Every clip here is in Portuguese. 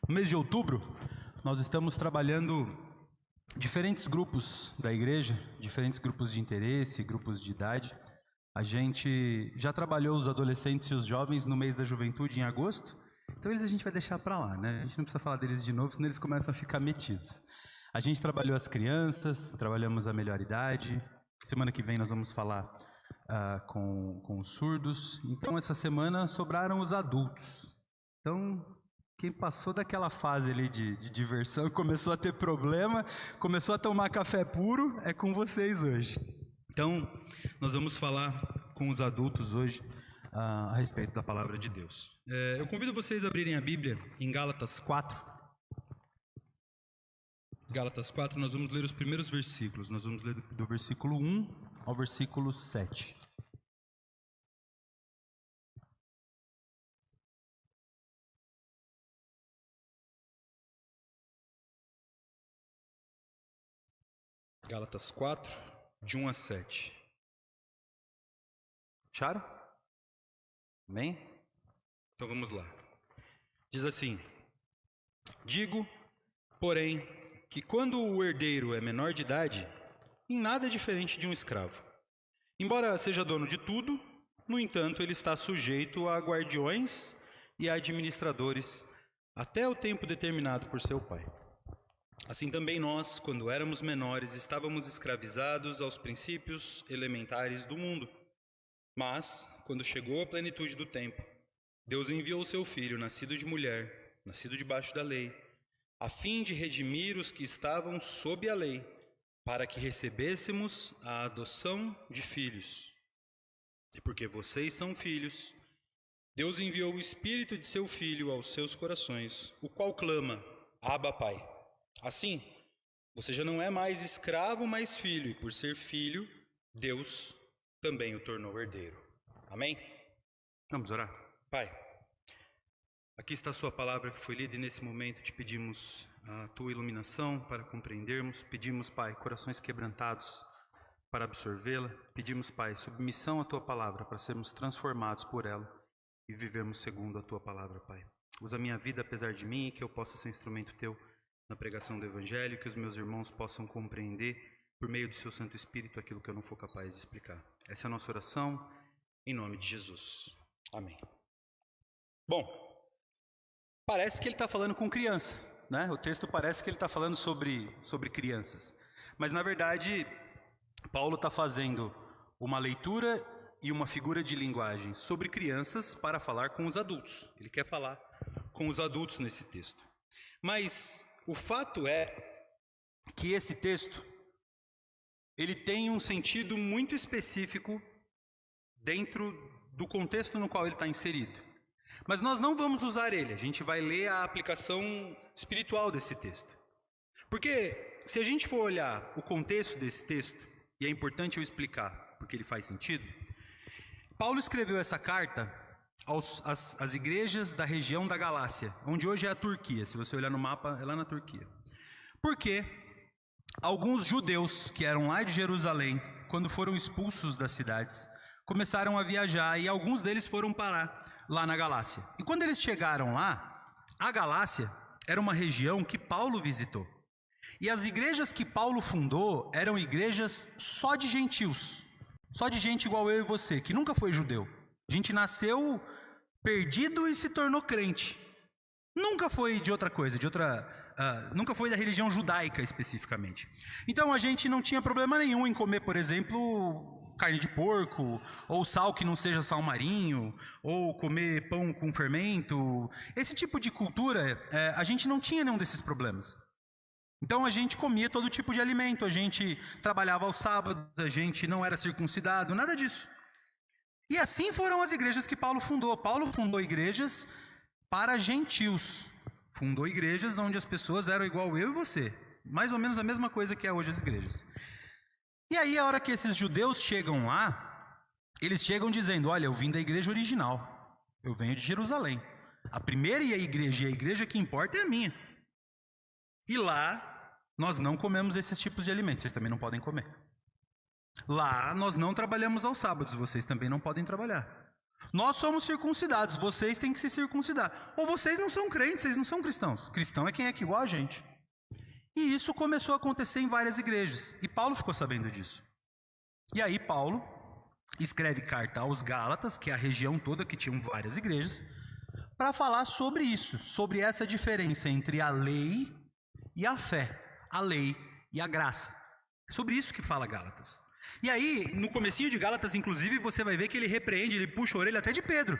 No mês de outubro, nós estamos trabalhando diferentes grupos da igreja, diferentes grupos de interesse, grupos de idade. A gente já trabalhou os adolescentes e os jovens no mês da juventude, em agosto, então eles a gente vai deixar para lá, né? A gente não precisa falar deles de novo, senão eles começam a ficar metidos. A gente trabalhou as crianças, trabalhamos a melhor idade. Semana que vem nós vamos falar com os surdos. Então, essa semana sobraram os adultos. Então, quem passou daquela fase ali de diversão e começou a ter problema, começou a tomar café puro, é com vocês hoje. Então, nós vamos falar com os adultos hoje a respeito da palavra de Deus. Eu convido vocês a abrirem a Bíblia em Gálatas 4. Gálatas 4, nós vamos ler os primeiros versículos. Nós vamos ler do versículo 1 ao versículo 7. Gálatas 4, de 1 a 7. Acharam? Amém? Então vamos lá. Diz assim: digo, porém, que quando o herdeiro é menor de idade, em nada é diferente de um escravo. Embora seja dono de tudo, no entanto, ele está sujeito a guardiões e a administradores até o tempo determinado por seu pai. Assim também nós, quando éramos menores, estávamos escravizados aos princípios elementares do mundo. Mas, quando chegou a plenitude do tempo, Deus enviou o seu Filho, nascido de mulher, nascido debaixo da lei, a fim de redimir os que estavam sob a lei, para que recebêssemos a adoção de filhos. E porque vocês são filhos, Deus enviou o Espírito de seu Filho aos seus corações, o qual clama: Abba, Pai. Assim, você já não é mais escravo, mas filho, e por ser filho, Deus também o tornou herdeiro. Amém? Vamos orar? Pai, aqui está a sua palavra que foi lida e nesse momento te pedimos a tua iluminação para compreendermos. Pedimos, Pai, corações quebrantados para absorvê-la. Pedimos, Pai, submissão à tua palavra para sermos transformados por ela e vivermos segundo a tua palavra, Pai. Usa a minha vida apesar de mim e que eu possa ser instrumento teu na pregação do Evangelho, que os meus irmãos possam compreender por meio do seu Santo Espírito aquilo que eu não for capaz de explicar. Essa é a nossa oração, em nome de Jesus. Amém. Bom, parece que ele está falando com criança, né? O texto parece que ele está falando sobre crianças. Mas, na verdade, Paulo está fazendo uma leitura e uma figura de linguagem sobre crianças para falar com os adultos. Ele quer falar com os adultos nesse texto. Mas o fato é que esse texto ele tem um sentido muito específico dentro do contexto no qual ele está inserido. Mas nós não vamos usar ele, a gente vai ler a aplicação espiritual desse texto. Porque se a gente for olhar o contexto desse texto, e é importante eu explicar porque ele faz sentido, Paulo escreveu essa carta às igrejas da região da Galácia, onde hoje é a Turquia. Se você olhar no mapa, é lá na Turquia. Porque alguns judeus que eram lá de Jerusalém, quando foram expulsos das cidades, começaram a viajar e alguns deles foram parar lá na Galácia. E quando eles chegaram lá, a Galácia era uma região que Paulo visitou. E as igrejas que Paulo fundou eram igrejas só de gentios, só de gente igual eu e você, que nunca foi judeu. A gente nasceu perdido e se tornou crente. Nunca foi de outra coisa, nunca foi da religião judaica especificamente. Então a gente não tinha problema nenhum em comer, por exemplo, carne de porco, ou sal que não seja sal marinho, ou comer pão com fermento. Esse tipo de cultura, a gente não tinha nenhum desses problemas. Então a gente comia todo tipo de alimento, a gente trabalhava aos sábados, a gente não era circuncidado, nada disso. E assim foram as igrejas que Paulo fundou. Paulo fundou igrejas para gentios. Fundou igrejas onde as pessoas eram igual eu e você. Mais ou menos a mesma coisa que é hoje as igrejas. E aí a hora que esses judeus chegam lá, eles chegam dizendo: olha, eu vim da igreja original. Eu venho de Jerusalém. A primeira e a igreja que importa é a minha. E lá nós não comemos esses tipos de alimentos. Vocês também não podem comer. Lá nós não trabalhamos aos sábados, vocês também não podem trabalhar. Nós somos circuncidados, vocês têm que se circuncidar. Ou vocês não são crentes, vocês não são cristãos. Cristão é quem é que igual a gente. E isso começou a acontecer em várias igrejas. E Paulo ficou sabendo disso. E aí Paulo escreve carta aos Gálatas, que é a região toda que tinham várias igrejas, para falar sobre isso, sobre essa diferença entre a lei e a fé, a lei e a graça. É sobre isso que fala Gálatas. E aí, no comecinho de Gálatas, inclusive, você vai ver que ele repreende, ele puxa a orelha até de Pedro.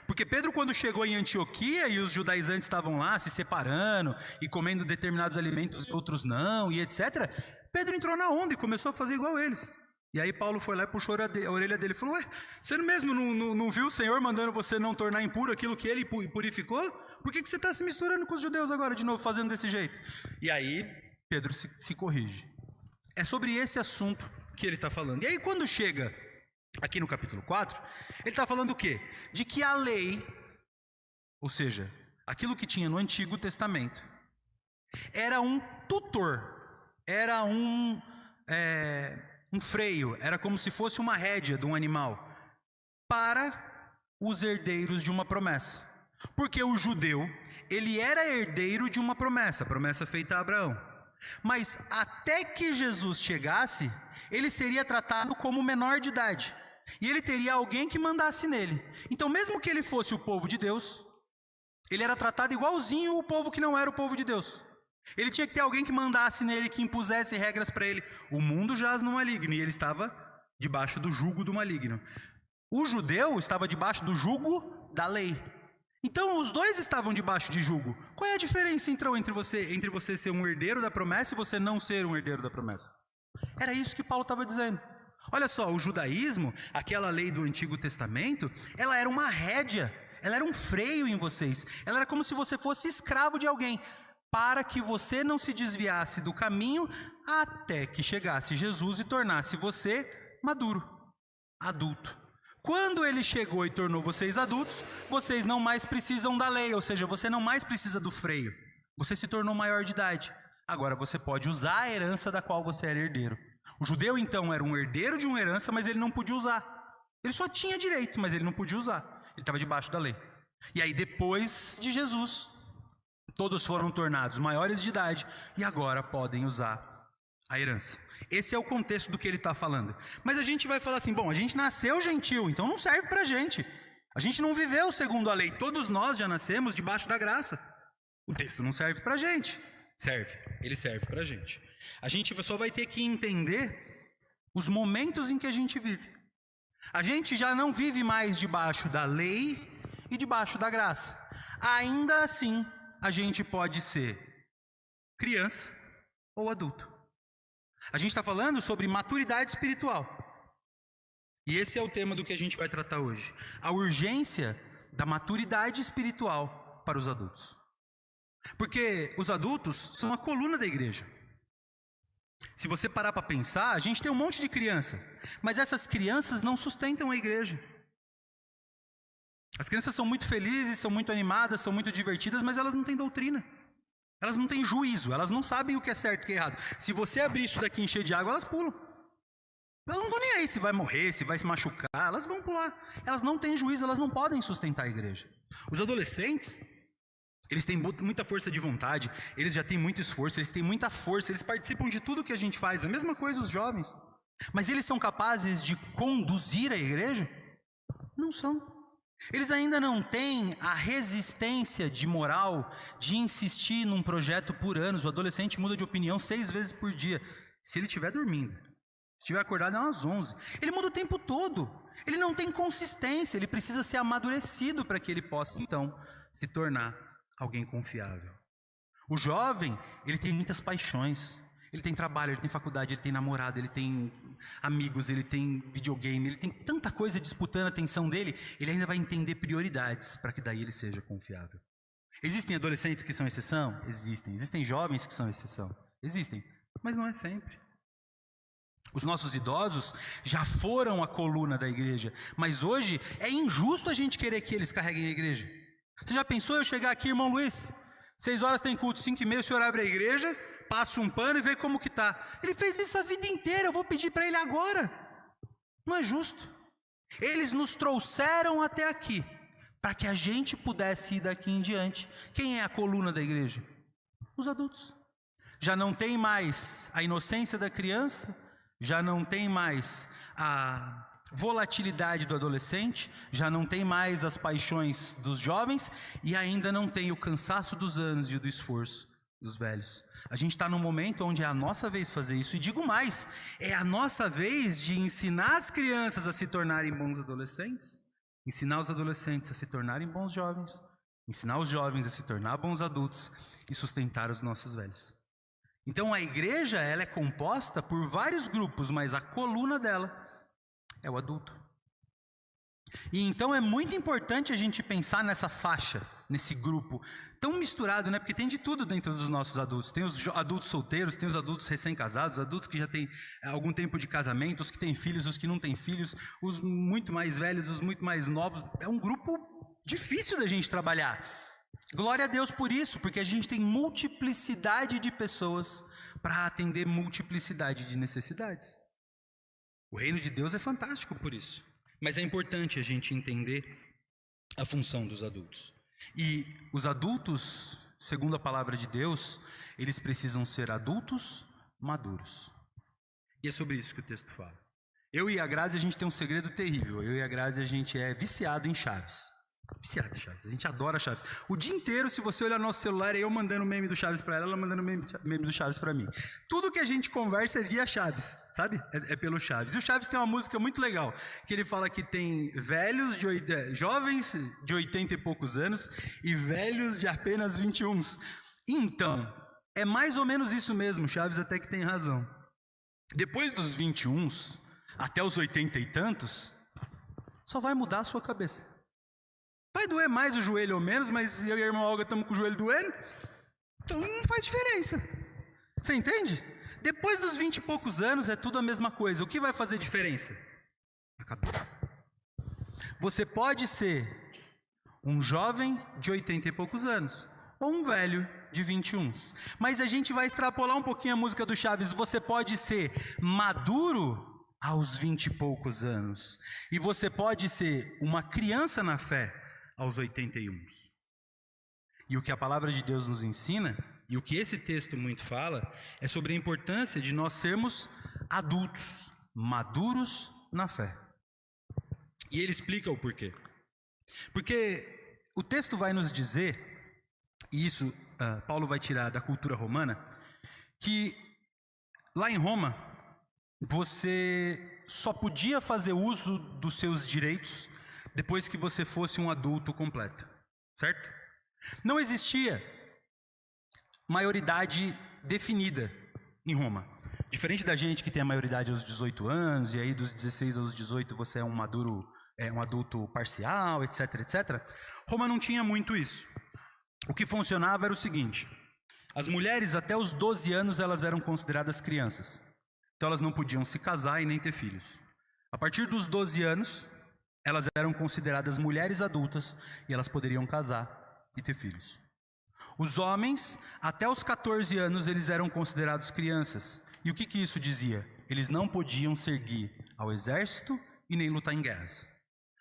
Porque Pedro, quando chegou em Antioquia e os judaizantes estavam lá se separando e comendo determinados alimentos e outros não, e etc., Pedro entrou na onda e começou a fazer igual eles. E aí Paulo foi lá e puxou a orelha dele e falou: ué, você mesmo não viu o Senhor mandando você não tornar impuro aquilo que ele purificou? Por que você está se misturando com os judeus agora de novo, fazendo desse jeito? E aí Pedro se corrige. É sobre esse assunto que ele está falando. E aí quando chega aqui no capítulo 4, ele está falando o quê? De que a lei, ou seja, aquilo que tinha no Antigo Testamento, era um tutor, era um freio, era como se fosse uma rédea de um animal para os herdeiros de uma promessa. Porque o judeu, ele era herdeiro de uma promessa, a promessa feita a Abraão. Mas até que Jesus chegasse, ele seria tratado como menor de idade. E ele teria alguém que mandasse nele. Então, mesmo que ele fosse o povo de Deus, ele era tratado igualzinho o povo que não era o povo de Deus. Ele tinha que ter alguém que mandasse nele, que impusesse regras para ele. O mundo jaz no maligno e ele estava debaixo do jugo do maligno. O judeu estava debaixo do jugo da lei. Então, os dois estavam debaixo de jugo. Qual é a diferença então entre você ser um herdeiro da promessa e você não ser um herdeiro da promessa? Era isso que Paulo estava dizendo. Olha só, o judaísmo, aquela lei do Antigo Testamento, ela era uma rédea, ela era um freio em vocês. Ela era como se você fosse escravo de alguém, para que você não se desviasse do caminho até que chegasse Jesus e tornasse você maduro, adulto. Quando ele chegou e tornou vocês adultos, vocês não mais precisam da lei, ou seja, você não mais precisa do freio. Você se tornou maior de idade. Agora você pode usar a herança da qual você era herdeiro. O judeu, então, era um herdeiro de uma herança, mas ele não podia usar. Ele só tinha direito, mas ele não podia usar. Ele estava debaixo da lei. E aí, depois de Jesus, todos foram tornados maiores de idade e agora podem usar a herança. Esse é o contexto do que ele está falando. Mas a gente vai falar assim, bom, a gente nasceu gentil, então não serve para a gente. A gente não viveu segundo a lei. Todos nós já nascemos debaixo da graça. O texto não serve para a gente. Ele serve para a gente. A gente só vai ter que entender os momentos em que a gente vive. A gente já não vive mais debaixo da lei e debaixo da graça. Ainda assim, a gente pode ser criança ou adulto. A gente está falando sobre maturidade espiritual. E esse é o tema do que a gente vai tratar hoje. A urgência da maturidade espiritual para os adultos. Porque os adultos são a coluna da igreja. Se você parar para pensar, a gente tem um monte de criança, mas essas crianças não sustentam a igreja. As crianças são muito felizes, são muito animadas, são muito divertidas, mas elas não têm doutrina. Elas não têm juízo, elas não sabem o que é certo e o que é errado. Se você abrir isso daqui e encher de água, elas pulam. Elas não estão nem aí se vai morrer, se vai se machucar, elas vão pular. Elas não têm juízo, elas não podem sustentar a igreja. Os adolescentes, eles têm muita força de vontade, eles já têm muito esforço, eles têm muita força, eles participam de tudo que a gente faz, a mesma coisa os jovens. Mas eles são capazes de conduzir a igreja? Não são. Eles ainda não têm a resistência de moral de insistir num projeto por anos. O adolescente muda de opinião 6 vezes por dia. Se ele estiver dormindo, se estiver acordado é umas 11. Ele muda o tempo todo. Ele não tem consistência, ele precisa ser amadurecido para que ele possa então se tornar alguém confiável. O jovem, ele tem muitas paixões. Ele tem trabalho, ele tem faculdade, ele tem namorado, ele tem amigos, ele tem videogame, ele tem tanta coisa disputando a atenção dele, ele ainda vai entender prioridades para que daí ele seja confiável. Existem adolescentes que são exceção? Existem. Existem jovens que são exceção? Existem. Mas não é sempre. Os nossos idosos já foram a coluna da igreja, mas hoje é injusto a gente querer que eles carreguem a igreja. Você já pensou eu chegar aqui, irmão Luiz, 6 horas tem culto, 5h30 o senhor abre a igreja, passa um pano e vê como que tá. Ele fez isso a vida inteira, eu vou pedir para ele agora. Não é justo. Eles nos trouxeram até aqui, para que a gente pudesse ir daqui em diante. Quem é a coluna da igreja? Os adultos. Já não tem mais a inocência da criança, já não tem mais a volatilidade do adolescente, já não tem mais as paixões dos jovens e ainda não tem o cansaço dos anos e do esforço dos velhos. A gente está num momento onde é a nossa vez fazer isso, e digo mais, é a nossa vez de ensinar as crianças a se tornarem bons adolescentes, ensinar os adolescentes a se tornarem bons jovens, ensinar os jovens a se tornar bons adultos e sustentar os nossos velhos. Então a igreja, ela é composta por vários grupos, mas a coluna dela é o adulto. E então é muito importante a gente pensar nessa faixa, nesse grupo, tão misturado, né? Porque tem de tudo dentro dos nossos adultos. Tem os adultos solteiros, tem os adultos recém-casados, adultos que já têm algum tempo de casamento, os que têm filhos, os que não têm filhos, os muito mais velhos, os muito mais novos. É um grupo difícil da gente trabalhar. Glória a Deus por isso, porque a gente tem multiplicidade de pessoas para atender multiplicidade de necessidades. O reino de Deus é fantástico por isso. Mas é importante a gente entender a função dos adultos. E os adultos, segundo a palavra de Deus, eles precisam ser adultos maduros. E é sobre isso que o texto fala. Eu e a Grazi, a gente tem um segredo terrível. Eu e a Grazi, a gente é viciado em Chaves. Viciado em Chaves, a gente adora Chaves. O dia inteiro, se você olhar no nosso celular, é eu mandando meme do Chaves para ela mandando meme do Chaves para mim. Tudo que a gente conversa é via Chaves, sabe? É pelo Chaves. E o Chaves tem uma música muito legal, que ele fala que tem velhos, jovens de 80 e poucos anos e velhos de apenas 21. Então, é mais ou menos isso mesmo, Chaves até que tem razão. Depois dos 21, até os 80 e tantos, só vai mudar a sua cabeça. Vai doer mais o joelho ou menos, mas eu e a irmã Olga estamos com o joelho doendo, então não faz diferença. Você entende? Depois dos 20 e poucos anos é tudo a mesma coisa. O que vai fazer diferença? A cabeça. Você pode ser um jovem de 80 e poucos anos, ou um velho de 21. Mas a gente vai extrapolar um pouquinho a música do Chaves. Você pode ser maduro aos 20 e poucos anos, e você pode ser uma criança na fé aos 81. E o que a palavra de Deus nos ensina, e o que esse texto muito fala, é sobre a importância de nós sermos adultos, maduros na fé. E ele explica o porquê. Porque o texto vai nos dizer, e isso Paulo vai tirar da cultura romana, que lá em Roma, você só podia fazer uso dos seus direitos depois que você fosse um adulto completo, certo? Não existia maioridade definida em Roma. Diferente da gente que tem a maioridade aos 18 anos, e aí dos 16 aos 18 você é um maduro, um adulto parcial, etc, etc. Roma não tinha muito isso. O que funcionava era o seguinte: as mulheres até os 12 anos elas eram consideradas crianças. Então elas não podiam se casar e nem ter filhos. A partir dos 12 anos, elas eram consideradas mulheres adultas e elas poderiam casar e ter filhos. Os homens, até os 14 anos, eles eram considerados crianças. E o que isso dizia? Eles não podiam servir ao exército e nem lutar em guerras.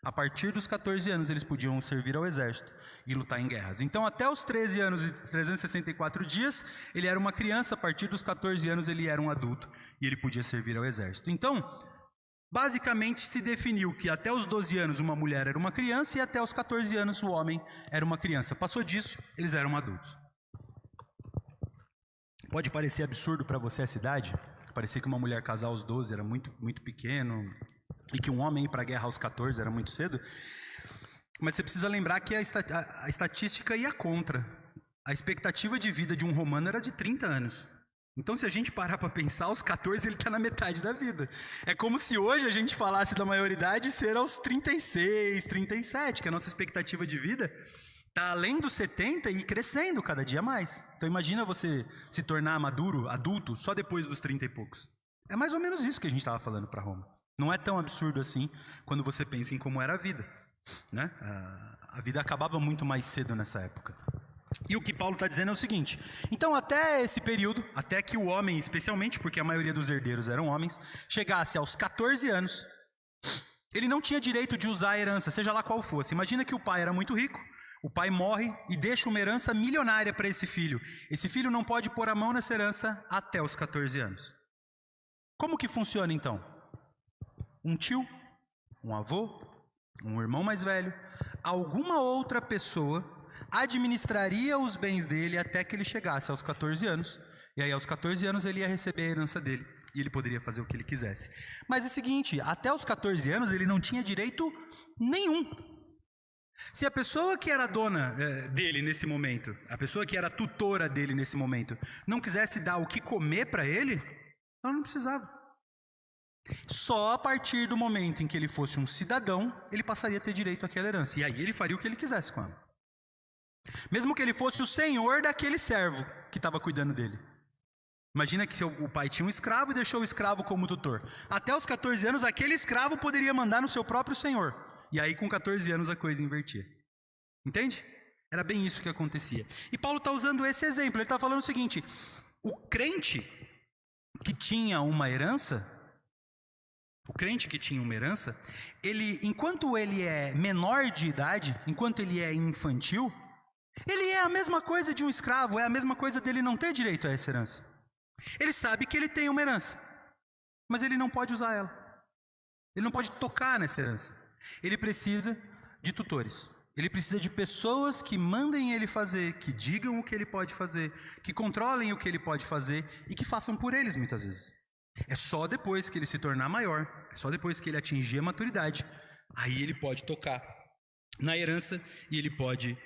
A partir dos 14 anos, eles podiam servir ao exército e lutar em guerras. Então, até os 13 anos e 364 dias, ele era uma criança. A partir dos 14 anos, ele era um adulto e ele podia servir ao exército. Então, basicamente se definiu que até os 12 anos uma mulher era uma criança e até os 14 anos o homem era uma criança. Passou disso, eles eram adultos. Pode parecer absurdo para você essa idade, parecer que uma mulher casar aos 12 era muito, muito pequeno e que um homem ir para a guerra aos 14 era muito cedo, mas você precisa lembrar que a estatística ia contra. A expectativa de vida de um romano era de 30 anos. Então, se a gente parar para pensar, aos 14 ele está na metade da vida. É como se hoje a gente falasse da maioridade ser aos 36, 37, que a nossa expectativa de vida está além dos 70 e crescendo cada dia mais. Então, imagina você se tornar maduro, adulto, só depois dos 30 e poucos. É mais ou menos isso que a gente estava falando para Roma. Não é tão absurdo assim quando você pensa em como era a vida, né? A vida acabava muito mais cedo nessa época. E o que Paulo está dizendo é o seguinte: então até esse período, até que o homem, especialmente porque a maioria dos herdeiros eram homens, chegasse aos 14 anos, ele não tinha direito de usar a herança, seja lá qual fosse. Imagina que o pai era muito rico, o pai morre e deixa uma herança milionária para esse filho. Esse filho não pode pôr a mão nessa herança até os 14 anos. Como que funciona então? Um tio, um avô, um irmão mais velho, alguma outra pessoa administraria os bens dele até que ele chegasse aos 14 anos. E aí aos 14 anos ele ia receber a herança dele e ele poderia fazer o que ele quisesse. Mas é o seguinte, até os 14 anos ele não tinha direito nenhum. Se a pessoa que era dona dele nesse momento, a pessoa que era tutora dele nesse momento, não quisesse dar o que comer para ele, ela não precisava. Só a partir do momento em que ele fosse um cidadão, ele passaria a ter direito àquela herança. E aí ele faria o que ele quisesse com ela. Mesmo que ele fosse o senhor daquele servo que estava cuidando dele. Imagina que o pai tinha um escravo e deixou o escravo como tutor. Até os 14 anos, aquele escravo poderia mandar no seu próprio senhor. E aí com 14 anos a coisa invertia. Entende? Era bem isso que acontecia. E Paulo está usando esse exemplo. Ele está falando o seguinte: o crente que tinha uma herança, ele, enquanto ele é menor de idade, enquanto ele é infantil, ele é a mesma coisa de um escravo, é a mesma coisa dele não ter direito a essa herança. Ele sabe que ele tem uma herança, mas ele não pode usar ela. Ele não pode tocar nessa herança. Ele precisa de tutores. Ele precisa de pessoas que mandem ele fazer, que digam o que ele pode fazer, que controlem o que ele pode fazer e que façam por eles muitas vezes. É só depois que ele se tornar maior, é só depois que ele atingir a maturidade, aí ele pode tocar na herança e ele pode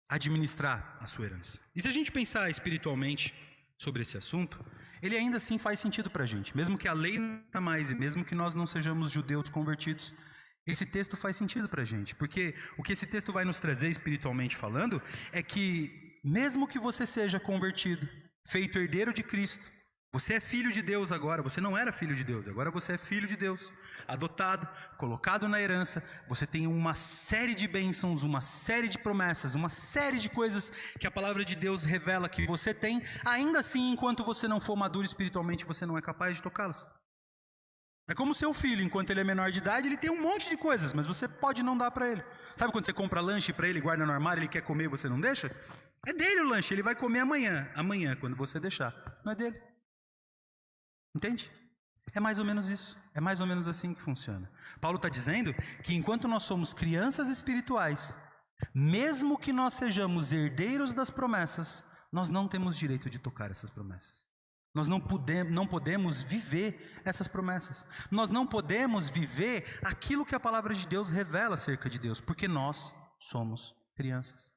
administrar a sua herança. E se a gente pensar espiritualmente sobre esse assunto, ele ainda assim faz sentido para a gente. Mesmo que a lei não está mais e mesmo que nós não sejamos judeus convertidos, esse texto faz sentido para a gente. Porque o que esse texto vai nos trazer espiritualmente falando é que mesmo que você seja convertido, feito herdeiro de Cristo, você é filho de Deus agora, você não era filho de Deus, agora você é filho de Deus, adotado, colocado na herança, você tem uma série de bênçãos, uma série de promessas, uma série de coisas que a palavra de Deus revela que você tem, ainda assim, enquanto você não for maduro espiritualmente, você não é capaz de tocá-las. É como o seu filho, enquanto ele é menor de idade, ele tem um monte de coisas, mas você pode não dar para ele. Sabe quando você compra lanche para ele, guarda no armário, ele quer comer e você não deixa? É dele o lanche, ele vai comer amanhã, quando você deixar, não é dele. Entende? É mais ou menos isso. É mais ou menos assim que funciona. Paulo está dizendo que enquanto nós somos crianças espirituais, mesmo que nós sejamos herdeiros das promessas, nós não temos direito de tocar essas promessas. Nós não podemos viver essas promessas. Nós não podemos viver aquilo que a palavra de Deus revela acerca de Deus, porque nós somos crianças.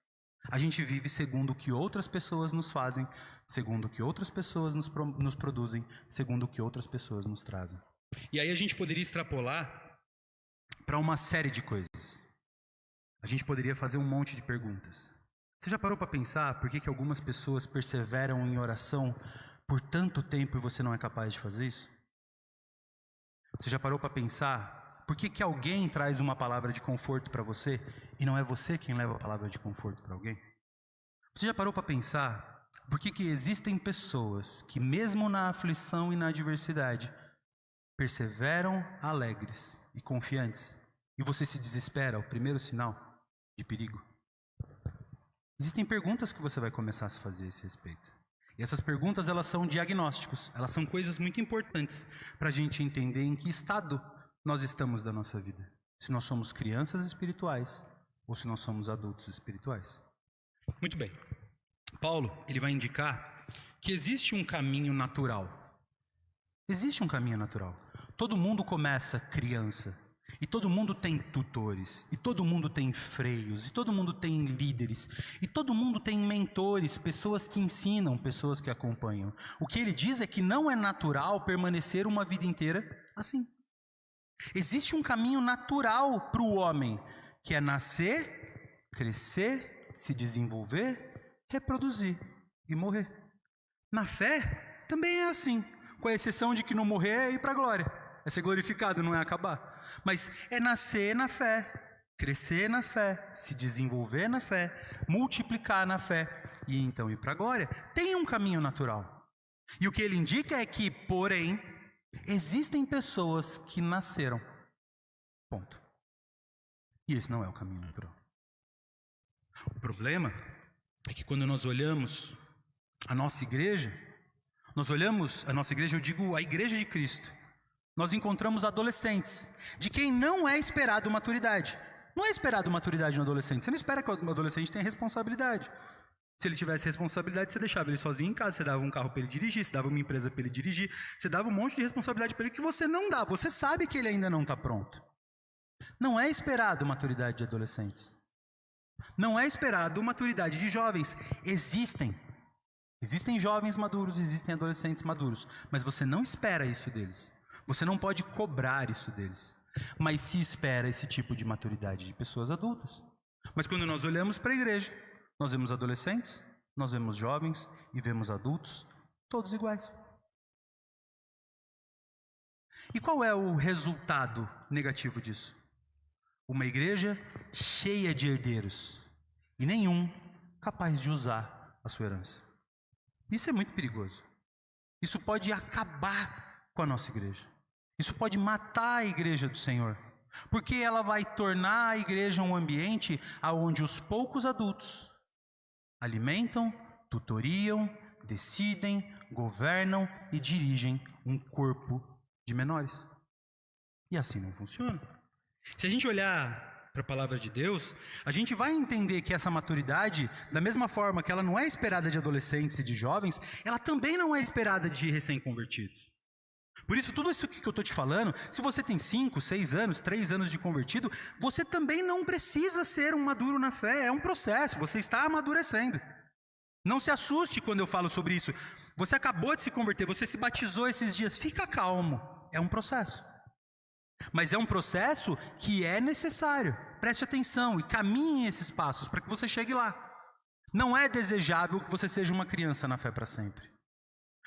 A gente vive segundo o que outras pessoas nos fazem, segundo o que outras pessoas nos produzem, segundo o que outras pessoas nos trazem. E aí a gente poderia extrapolar para uma série de coisas. A gente poderia fazer um monte de perguntas. Você já parou para pensar por que algumas pessoas perseveram em oração por tanto tempo e você não é capaz de fazer isso? Você já parou para pensar por que alguém traz uma palavra de conforto para você e não é você quem leva a palavra de conforto para alguém? Você já parou para pensar por que existem pessoas que mesmo na aflição e na adversidade perseveram alegres e confiantes e você se desespera ao primeiro sinal de perigo? Existem perguntas que você vai começar a se fazer a esse respeito. E essas perguntas, elas são diagnósticos, elas são coisas muito importantes para a gente entender em que estado nós estamos da nossa vida. Se nós somos crianças espirituais ou se nós somos adultos espirituais. Muito bem. Paulo, ele vai indicar que existe um caminho natural. Existe um caminho natural. Todo mundo começa criança. E todo mundo tem tutores, e todo mundo tem freios, e todo mundo tem líderes, e todo mundo tem mentores, pessoas que ensinam, pessoas que acompanham. O que ele diz é que não é natural permanecer uma vida inteira assim. Existe um caminho natural para o homem, que é nascer, crescer, se desenvolver, reproduzir e morrer. Na fé também é assim, com a exceção de que não morrer é ir para a glória. É ser glorificado, não é acabar. Mas é nascer na fé, crescer na fé, se desenvolver na fé, multiplicar na fé e então ir para a glória. Tem um caminho natural. E o que ele indica é que, porém, existem pessoas que nasceram Ponto. E esse não é o caminho natural. O problema é que quando nós olhamos a nossa igreja, eu digo a igreja de Cristo, nós encontramos adolescentes, de quem não é esperado maturidade. Não é esperado maturidade no adolescente. Você não espera que o adolescente tenha responsabilidade. Se ele tivesse responsabilidade, você deixava ele sozinho em casa, você dava um carro para ele dirigir, você dava uma empresa para ele dirigir, você dava um monte de responsabilidade para ele que você não dá. Você sabe que ele ainda não está pronto. Não é esperado maturidade de adolescentes. Não é esperado maturidade de jovens. Existem jovens maduros, existem adolescentes maduros, mas você não espera isso deles. Você não pode cobrar isso deles. Mas se espera esse tipo de maturidade de pessoas adultas. Mas quando nós olhamos para a igreja, nós vemos adolescentes, nós vemos jovens e vemos adultos, todos iguais. E qual é o resultado negativo disso? Uma igreja cheia de herdeiros e nenhum capaz de usar a sua herança. Isso é muito perigoso. Isso pode acabar com a nossa igreja. Isso pode matar a igreja do Senhor. Porque ela vai tornar a igreja um ambiente onde os poucos adultos alimentam, tutoriam, decidem, governam e dirigem um corpo de menores. E assim não funciona. Se a gente olhar para a palavra de Deus, a gente vai entender que essa maturidade, da mesma forma que ela não é esperada de adolescentes e de jovens, ela também não é esperada de recém-convertidos. Por isso, tudo isso que eu estou te falando, se você tem 5, 6 anos, 3 anos de convertido, você também não precisa ser um maduro na fé, é um processo, você está amadurecendo. Não se assuste quando eu falo sobre isso. Você acabou de se converter, você se batizou esses dias, fica calmo, é um processo. Mas é um processo que é necessário, preste atenção e caminhe esses passos para que você chegue lá. Não é desejável que você seja uma criança na fé para sempre.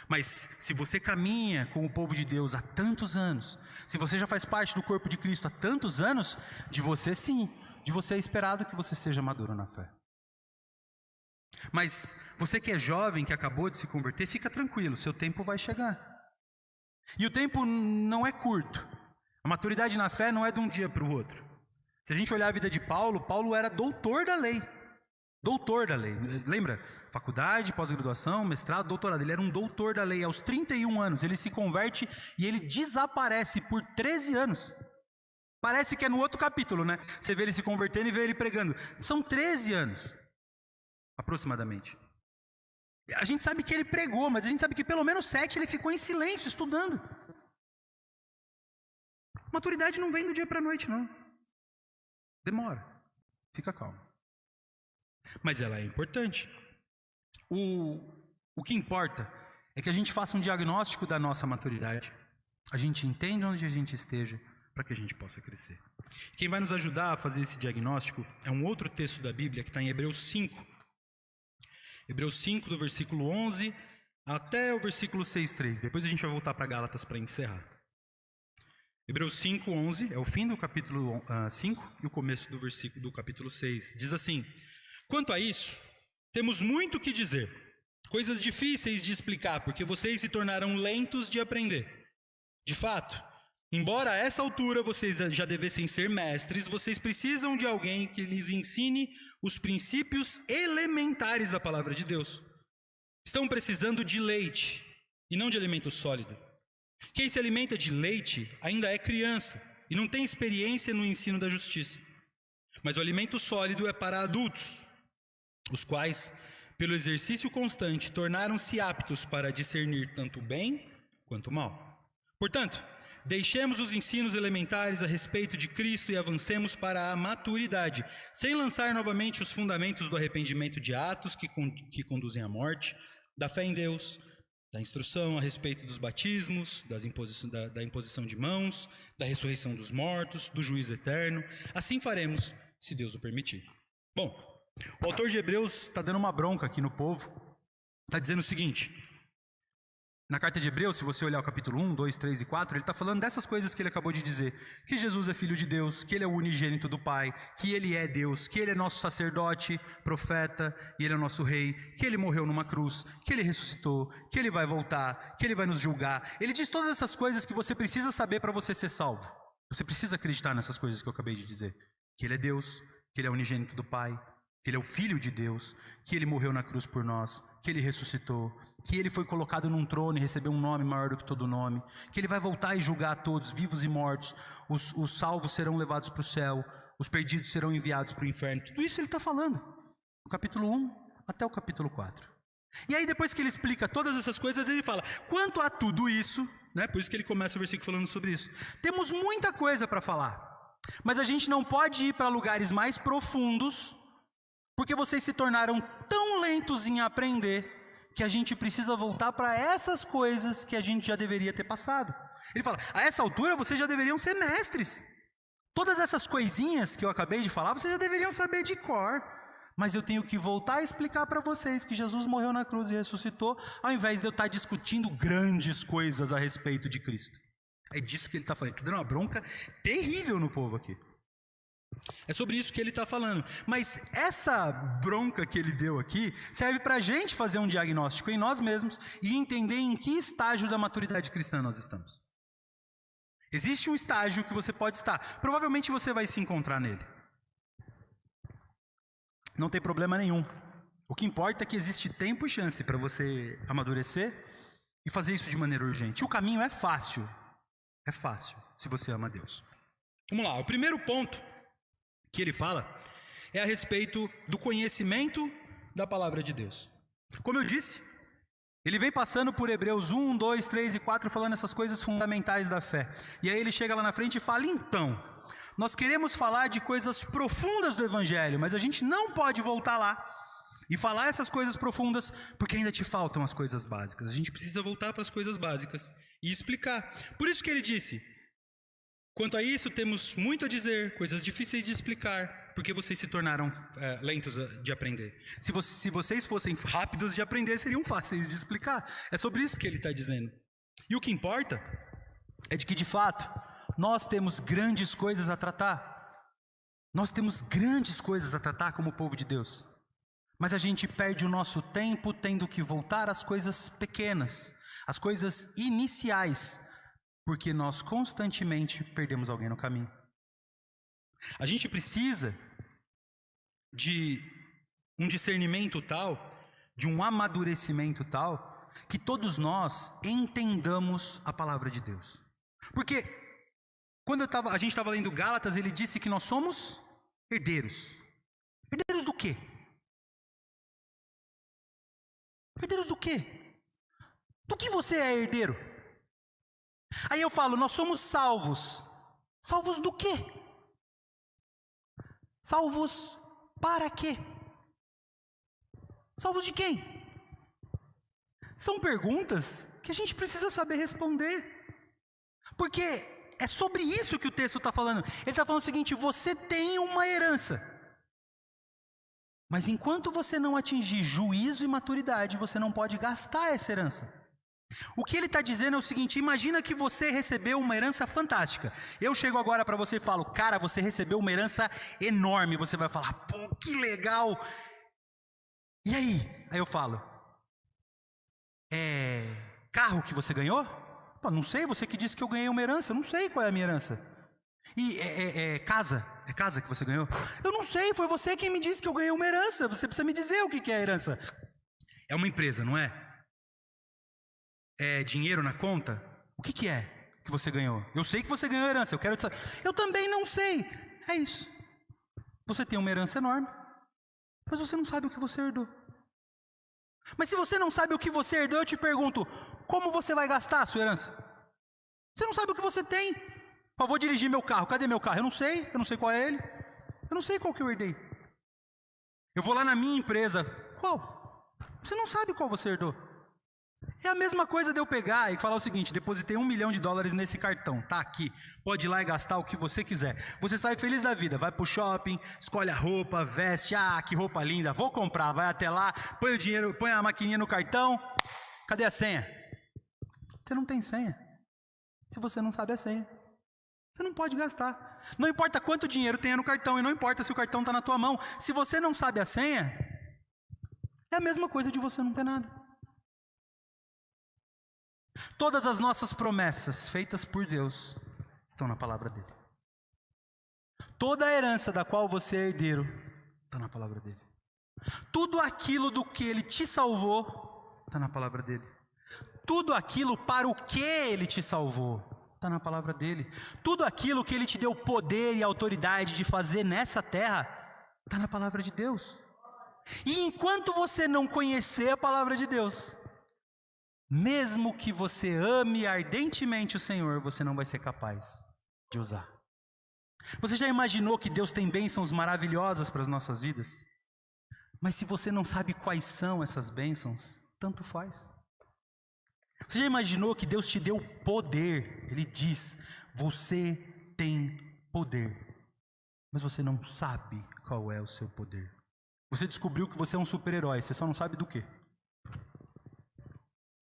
Mas se você caminha com o povo de Deus há tantos anos, se você já faz parte do corpo de Cristo há tantos anos, de você sim, de você é esperado que você seja maduro na fé. Mas você que é jovem, que acabou de se converter, fica tranquilo, seu tempo vai chegar. E o tempo não é curto. A maturidade na fé não é de um dia para o outro. Se a gente olhar a vida de Paulo, Paulo era doutor da lei. Doutor da lei. Lembra? Faculdade, pós-graduação, mestrado, doutorado. Ele era um doutor da lei. Aos 31 anos, ele se converte e ele desaparece por 13 anos. Parece que é no outro capítulo, né? Você vê ele se convertendo e vê ele pregando. São 13 anos, aproximadamente. A gente sabe que ele pregou, mas a gente sabe que pelo menos 7 ele ficou em silêncio, estudando. Maturidade não vem do dia para a noite, não. Demora. Fica calmo. Mas ela é importante. O que importa é que a gente faça um diagnóstico da nossa maturidade. A gente entenda onde a gente esteja para que a gente possa crescer. Quem vai nos ajudar a fazer esse diagnóstico é um outro texto da Bíblia que está em Hebreus 5. Hebreus 5, do versículo 11 até o versículo 6:3. Depois a gente vai voltar para Gálatas para encerrar. Hebreus 5, 11 é o fim do capítulo 5 e o começo do versículo do capítulo 6. Diz assim: quanto a isso, temos muito o que dizer, coisas difíceis de explicar, porque vocês se tornaram lentos de aprender. De fato, embora a essa altura vocês já devessem ser mestres, vocês precisam de alguém que lhes ensine os princípios elementares da palavra de Deus. Estão precisando de leite e não de alimento sólido. Quem se alimenta de leite ainda é criança e não tem experiência no ensino da justiça. Mas o alimento sólido é para adultos, os quais, pelo exercício constante, tornaram-se aptos para discernir tanto o bem quanto o mal. Portanto, deixemos os ensinos elementares a respeito de Cristo e avancemos para a maturidade, sem lançar novamente os fundamentos do arrependimento de atos que conduzem à morte, da fé em Deus, da instrução a respeito dos batismos, da imposição de mãos, da ressurreição dos mortos, do juízo eterno. Assim faremos, se Deus o permitir. Bom, o autor de Hebreus está dando uma bronca aqui no povo. Está dizendo o seguinte: na carta de Hebreus, se você olhar o capítulo 1, 2, 3 e 4, ele está falando dessas coisas que ele acabou de dizer. Que Jesus é filho de Deus, que ele é o unigênito do Pai, que ele é Deus, que ele é nosso sacerdote, profeta, e ele é nosso rei, que ele morreu numa cruz, que ele ressuscitou, que ele vai voltar, que ele vai nos julgar. Ele diz todas essas coisas que você precisa saber para você ser salvo. Você precisa acreditar nessas coisas que eu acabei de dizer. Que Ele é Deus, que Ele é unigênito do Pai, que Ele é o Filho de Deus, que Ele morreu na cruz por nós, que Ele ressuscitou, que Ele foi colocado num trono e recebeu um nome maior do que todo nome, que Ele vai voltar e julgar a todos, vivos e mortos, os salvos serão levados para o céu, os perdidos serão enviados para o inferno. Tudo isso Ele está falando, do capítulo 1 até o capítulo 4. E aí depois que Ele explica todas essas coisas, Ele fala, quanto a tudo isso, né, por isso que Ele começa o versículo falando sobre isso, temos muita coisa para falar, mas a gente não pode ir para lugares mais profundos, porque vocês se tornaram tão lentos em aprender, que a gente precisa voltar para essas coisas que a gente já deveria ter passado. Ele fala, a essa altura vocês já deveriam ser mestres. Todas essas coisinhas que eu acabei de falar, vocês já deveriam saber de cor. Mas eu tenho que voltar a explicar para vocês que Jesus morreu na cruz e ressuscitou, ao invés de eu estar discutindo grandes coisas a respeito de Cristo. É disso que ele está falando. Está dando uma bronca terrível no povo aqui. É sobre isso que ele está falando. Mas essa bronca que ele deu aqui serve para a gente fazer um diagnóstico em nós mesmos e entender em que estágio da maturidade cristã nós estamos. Existe um estágio que você pode estar. Provavelmente você vai se encontrar nele. Não tem problema nenhum. O que importa é que existe tempo e chance para você amadurecer e fazer isso de maneira urgente. O caminho é fácil. É fácil, se você ama Deus. Vamos lá, o primeiro ponto que ele fala é a respeito do conhecimento da palavra de Deus. Como eu disse, ele vem passando por Hebreus 1, 2, 3 e 4 falando essas coisas fundamentais da fé. E aí ele chega lá na frente e fala, então, nós queremos falar de coisas profundas do Evangelho, mas a gente não pode voltar lá e falar essas coisas profundas porque ainda te faltam as coisas básicas. A gente precisa voltar para as coisas básicas e explicar. Por isso que ele disse, quanto a isso temos muito a dizer, coisas difíceis de explicar, porque vocês se tornaram lentos de aprender. Se vocês fossem rápidos de aprender, seriam fáceis de explicar. É sobre isso que ele está dizendo. E o que importa é de que, de fato, nós temos grandes coisas a tratar. Nós temos grandes coisas a tratar como povo de Deus. Mas a gente perde o nosso tempo tendo que voltar às coisas pequenas, às coisas iniciais, porque nós constantemente perdemos alguém no caminho. A gente precisa de um discernimento tal, de um amadurecimento tal, que todos nós entendamos a palavra de Deus. Porque quando a gente estava lendo Gálatas, ele disse que nós somos herdeiros. Herdeiros do quê? Herdeiros do quê? Do que você é herdeiro? Aí eu falo, nós somos salvos. Salvos do quê? Salvos para quê? Salvos de quem? São perguntas que a gente precisa saber responder. Porque é sobre isso que o texto está falando. Ele está falando o seguinte, você tem uma herança. Mas enquanto você não atingir juízo e maturidade, você não pode gastar essa herança. O que ele está dizendo é o seguinte, imagina que você recebeu uma herança fantástica. Eu chego agora para você e falo, cara, você recebeu uma herança enorme. Você vai falar, pô, que legal. E aí? Aí eu falo, carro que você ganhou? Pô, não sei, você que disse que eu ganhei uma herança. Eu não sei qual é a minha herança. E casa? É casa que você ganhou? Eu não sei, foi você quem me disse que eu ganhei uma herança. Você precisa me dizer o que é a herança. É uma empresa, não é? É dinheiro na conta? O que é que você ganhou? Eu sei que você ganhou herança, eu quero saber. Eu também não sei. É isso. Você tem uma herança enorme, mas você não sabe o que você herdou. Mas se você não sabe o que você herdou, eu te pergunto, como você vai gastar a sua herança? Você não sabe o que você tem. Eu vou dirigir meu carro, cadê meu carro? Eu não sei qual é ele. Eu não sei qual que eu herdei. Eu vou lá na minha empresa, qual? Você não sabe qual você herdou. É a mesma coisa de eu pegar e falar o seguinte, depositei $1 milhão nesse cartão, tá aqui, pode ir lá e gastar o que você quiser. Você sai feliz da vida, vai pro shopping, escolhe a roupa, veste, que roupa linda, vou comprar, vai até lá, põe o dinheiro, põe a maquininha no cartão, cadê a senha? Você não tem senha. Se você não sabe a senha, você não pode gastar. Não importa quanto dinheiro tenha no cartão e não importa se o cartão está na tua mão. Se você não sabe a senha, é a mesma coisa de você não ter nada. Todas as nossas promessas feitas por Deus estão na palavra dele. Toda a herança da qual você é herdeiro está na palavra dele. Tudo aquilo do que ele te salvou está na palavra dele. Tudo aquilo para o que ele te salvou está na palavra dele. Tudo aquilo que ele te deu poder e autoridade de fazer nessa terra está na palavra de Deus. E enquanto você não conhecer a palavra de Deus, mesmo que você ame ardentemente o Senhor, você não vai ser capaz de usar. Você já imaginou que Deus tem bênçãos maravilhosas para as nossas vidas? Mas se você não sabe quais são essas bênçãos, tanto faz. Você já imaginou que Deus te deu poder? Ele diz, você tem poder, mas você não sabe qual é o seu poder. Você descobriu que você é um super-herói, você só não sabe do quê.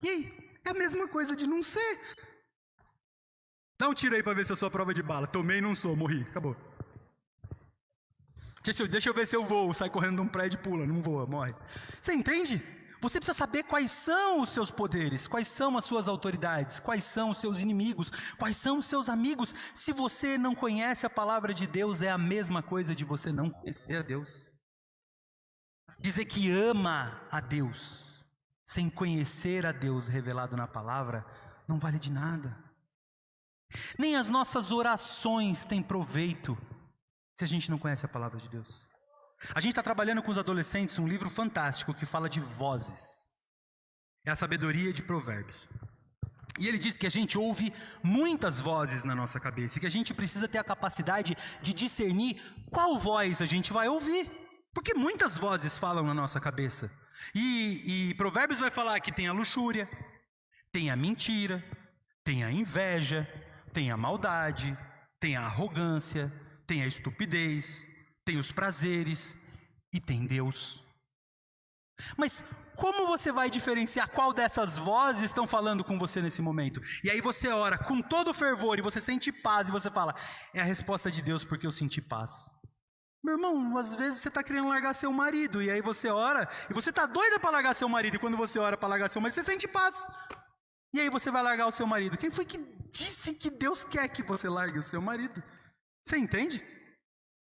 E aí? É a mesma coisa de não ser. Dá um tiro aí para ver se eu sou a prova de bala. Tomei e não sou, morri, acabou. Deixa eu ver se eu voo, sai correndo de um prédio e pula, não voa, morre. Você entende? Você precisa saber quais são os seus poderes, quais são as suas autoridades, quais são os seus inimigos, quais são os seus amigos. Se você não conhece a palavra de Deus, é a mesma coisa de você não conhecer a Deus. Dizer que ama a Deus, sem conhecer a Deus revelado na palavra, não vale de nada. Nem as nossas orações têm proveito se a gente não conhece a palavra de Deus. A gente está trabalhando com os adolescentes um livro fantástico que fala de vozes. É a sabedoria de Provérbios. E ele diz que a gente ouve muitas vozes na nossa cabeça e que a gente precisa ter a capacidade de discernir qual voz a gente vai ouvir. Porque muitas vozes falam na nossa cabeça. E Provérbios vai falar que tem a luxúria, tem a mentira, tem a inveja, tem a maldade, tem a arrogância, tem a estupidez, tem os prazeres e tem Deus. Mas como você vai diferenciar qual dessas vozes estão falando com você nesse momento? E aí você ora com todo fervor e você sente paz e você fala, é a resposta de Deus porque eu senti paz. Meu irmão, às vezes você está querendo largar seu marido e aí você ora e você está doida para largar seu marido e quando você ora para largar seu marido, você sente paz. E aí você vai largar o seu marido. Quem foi que disse que Deus quer que você largue o seu marido? Você entende?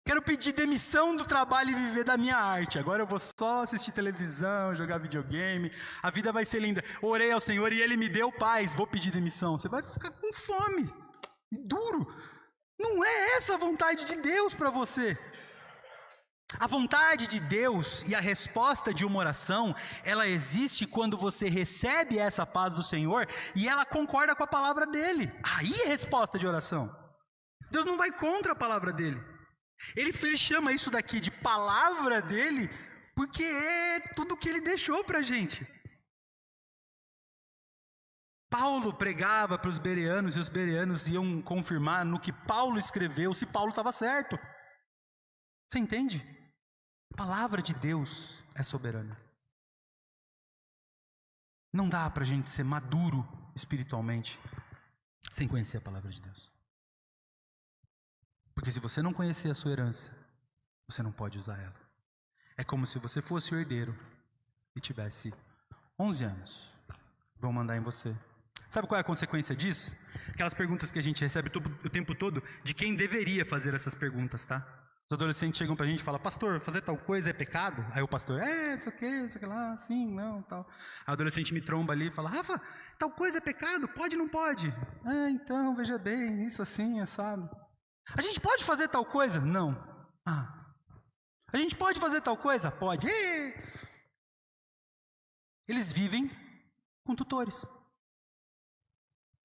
Quero pedir demissão do trabalho e viver da minha arte. Agora eu vou só assistir televisão, jogar videogame. A vida vai ser linda. Orei ao Senhor e Ele me deu paz. Vou pedir demissão. Você vai ficar com fome. E duro. Não é essa a vontade de Deus para você. A vontade de Deus e a resposta de uma oração, ela existe quando você recebe essa paz do Senhor e ela concorda com a palavra dEle. Aí é resposta de oração. Deus não vai contra a palavra dEle. Ele chama isso daqui de palavra dEle porque é tudo que Ele deixou para a gente. Paulo pregava para os bereanos e os bereanos iam confirmar no que Paulo escreveu se Paulo estava certo. Você entende? A palavra de Deus é soberana. Não dá para a gente ser maduro espiritualmente sem conhecer a palavra de Deus. Porque se você não conhecer a sua herança, você não pode usar ela. É como se você fosse o herdeiro e tivesse 11 anos. Vão mandar em você. Sabe qual é a consequência disso? Aquelas perguntas que a gente recebe o tempo todo de quem deveria fazer essas perguntas, tá? Os adolescentes chegam pra gente e falam, pastor, fazer tal coisa é pecado? Aí o pastor, não sei o que lá, sim, não, tal. Aí o adolescente me tromba ali e fala, Rafa, tal coisa é pecado? Pode ou não pode? Então, veja bem, isso assim, assado. A gente pode fazer tal coisa? Não. A gente pode fazer tal coisa? Pode. Eles vivem com tutores.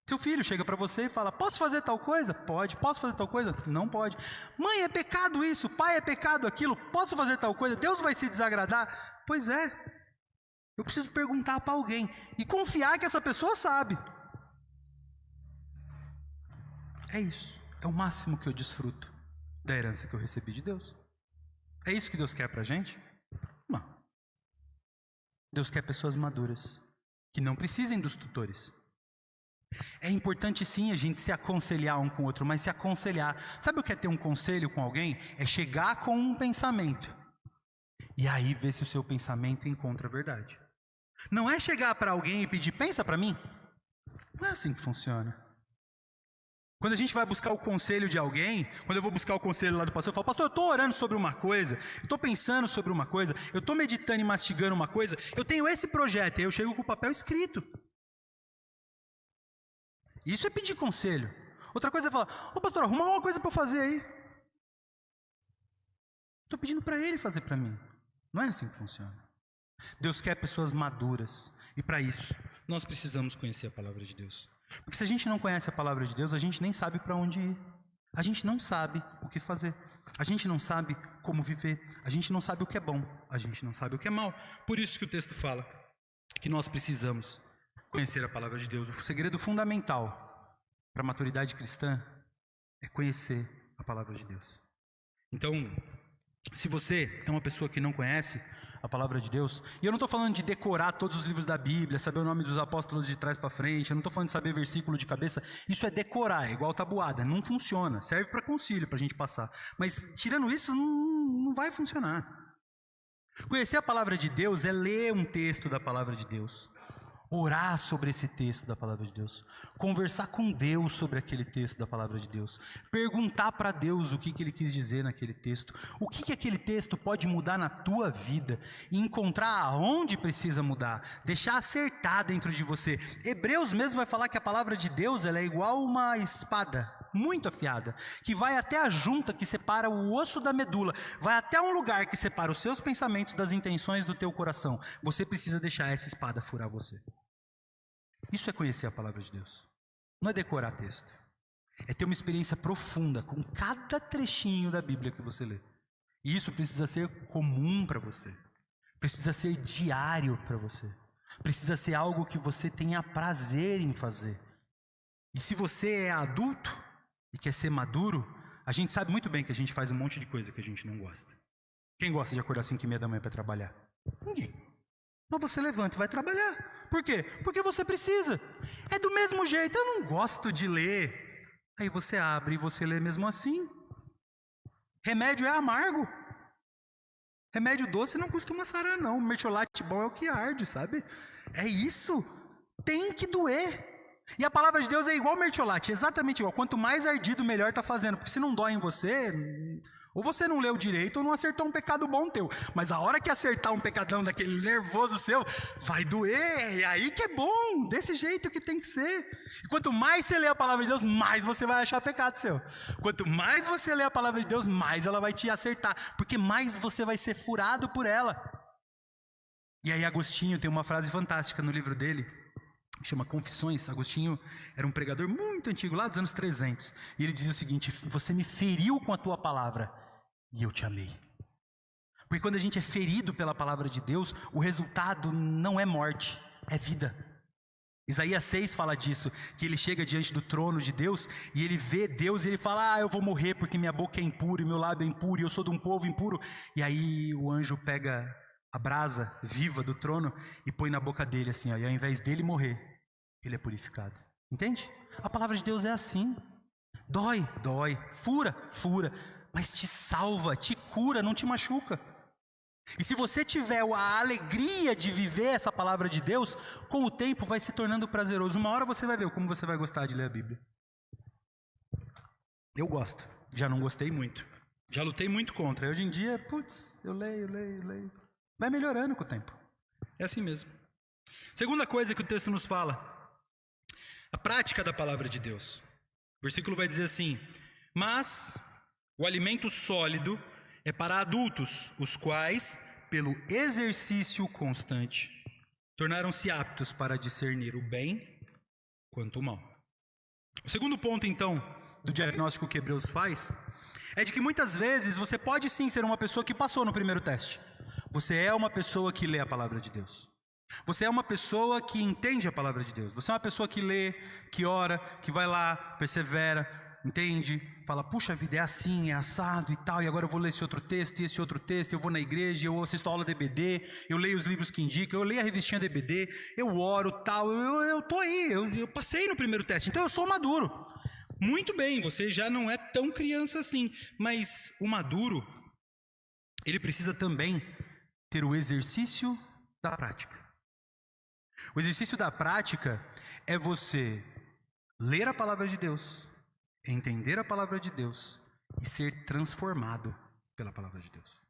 Seu filho chega para você e fala, posso fazer tal coisa? Pode. Posso fazer tal coisa? Não pode. Mãe, é pecado isso, pai, é pecado aquilo, posso fazer tal coisa? Deus vai se desagradar? Pois é. Eu preciso perguntar para alguém e confiar que essa pessoa sabe. É isso. É o máximo que eu desfruto da herança que eu recebi de Deus. É isso que Deus quer para a gente? Não. Deus quer pessoas maduras, que não precisem dos tutores. É importante sim a gente se aconselhar um com o outro, mas se aconselhar. Sabe o que é ter um conselho com alguém? É chegar com um pensamento e aí ver se o seu pensamento encontra a verdade. Não é chegar para alguém e pedir, pensa para mim. Não é assim que funciona. Quando a gente vai buscar o conselho de alguém, quando eu vou buscar o conselho lá do pastor, eu falo, pastor, eu estou orando sobre uma coisa, eu estou pensando sobre uma coisa, eu estou meditando e mastigando uma coisa, eu tenho esse projeto, e aí eu chego com o papel escrito. Isso é pedir conselho. Outra coisa é falar, ô pastor, arruma uma coisa para eu fazer aí. Estou pedindo para ele fazer para mim. Não é assim que funciona. Deus quer pessoas maduras, e para isso, nós precisamos conhecer a palavra de Deus. Porque se a gente não conhece a palavra de Deus, a gente nem sabe para onde ir. A gente não sabe o que fazer. A gente não sabe como viver. A gente não sabe o que é bom. A gente não sabe o que é mal. Por isso que o texto fala que nós precisamos conhecer a palavra de Deus. O segredo fundamental para a maturidade cristã é conhecer a palavra de Deus. Então, se você é uma pessoa que não conhece a palavra de Deus, e eu não estou falando de decorar todos os livros da Bíblia, saber o nome dos apóstolos de trás para frente, eu não estou falando de saber versículo de cabeça, isso é decorar, é igual tabuada, não funciona, serve para concílio, para a gente passar, mas tirando isso, não vai funcionar. Conhecer a palavra de Deus é ler um texto da palavra de Deus, orar sobre esse texto da palavra de Deus, conversar com Deus sobre aquele texto da palavra de Deus, perguntar para Deus o que ele quis dizer naquele texto, o que aquele texto pode mudar na tua vida e encontrar aonde precisa mudar, deixar acertar dentro de você. Hebreus mesmo vai falar que a palavra de Deus ela é igual uma espada muito afiada, que vai até a junta que separa o osso da medula, vai até um lugar que separa os seus pensamentos das intenções do teu coração. Você precisa deixar essa espada furar você. Isso é conhecer a palavra de Deus. Não é decorar texto. É ter uma experiência profunda com cada trechinho da Bíblia que você lê. E isso precisa ser comum para você. Precisa ser diário para você. Precisa ser algo que você tenha prazer em fazer. E se você é adulto e quer ser maduro, a gente sabe muito bem que a gente faz um monte de coisa que a gente não gosta. Quem gosta de acordar às 5:30 da manhã para trabalhar? Ninguém. Mas você levanta e vai trabalhar. Por quê? Porque você precisa. É do mesmo jeito, eu não gosto de ler. Aí você abre e você lê mesmo assim. Remédio é amargo. Remédio doce não costuma sarar não. Mertiolate bom é o que arde, sabe? É isso. Tem que doer. E a palavra de Deus é igual mertiolate, exatamente igual. Quanto mais ardido, melhor está fazendo. Porque se não dói em você, ou você não leu direito ou não acertou um pecado bom teu. Mas a hora que acertar um pecadão daquele nervoso seu, vai doer. E aí que é bom, desse jeito que tem que ser. E quanto mais você lê a palavra de Deus, mais você vai achar pecado seu. Quanto mais você lê a palavra de Deus, mais ela vai te acertar. Porque mais você vai ser furado por ela. E aí Agostinho tem uma frase fantástica no livro dele, chama Confissões. Agostinho era um pregador muito antigo, lá dos anos 300. E ele dizia o seguinte: você me feriu com a tua palavra e eu te amei. Porque quando a gente é ferido pela palavra de Deus, o resultado não é morte, é vida. Isaías 6 fala disso, que ele chega diante do trono de Deus e ele vê Deus e ele fala: eu vou morrer porque minha boca é impura e meu lábio é impuro e eu sou de um povo impuro. E aí o anjo pega a brasa viva do trono e põe na boca dele assim, ó, e ao invés dele morrer, ele é purificado. Entende? A palavra de Deus é assim. Dói, dói, fura, fura, mas te salva, te cura, não te machuca. E se você tiver a alegria de viver essa palavra de Deus, com o tempo vai se tornando prazeroso. Uma hora você vai ver como você vai gostar de ler a Bíblia. Eu gosto, já não gostei muito, já lutei muito contra. E hoje em dia, putz, eu leio. Vai melhorando com o tempo. É assim mesmo. Segunda coisa que o texto nos fala: a prática da palavra de Deus. O versículo vai dizer assim: mas o alimento sólido é para adultos, os quais, pelo exercício constante, tornaram-se aptos para discernir o bem quanto o mal. O segundo ponto, então, do diagnóstico que Hebreus faz, é de que muitas vezes você pode sim ser uma pessoa que passou no primeiro teste. Você é uma pessoa que lê a palavra de Deus. Você é uma pessoa que entende a palavra de Deus. Você é uma pessoa que lê, que ora, que vai lá, persevera, entende, fala: puxa vida, é assim, é assado e tal, e agora eu vou ler esse outro texto e esse outro texto, eu vou na igreja, eu assisto a aula DBD, eu leio os livros que indicam, eu leio a revistinha DBD, eu oro, tal, eu tô aí, eu passei no primeiro teste, então eu sou maduro. Muito bem, você já não é tão criança assim, mas o maduro, ele precisa também ter o exercício da prática. O exercício da prática é você ler a palavra de Deus, entender a palavra de Deus e ser transformado pela palavra de Deus.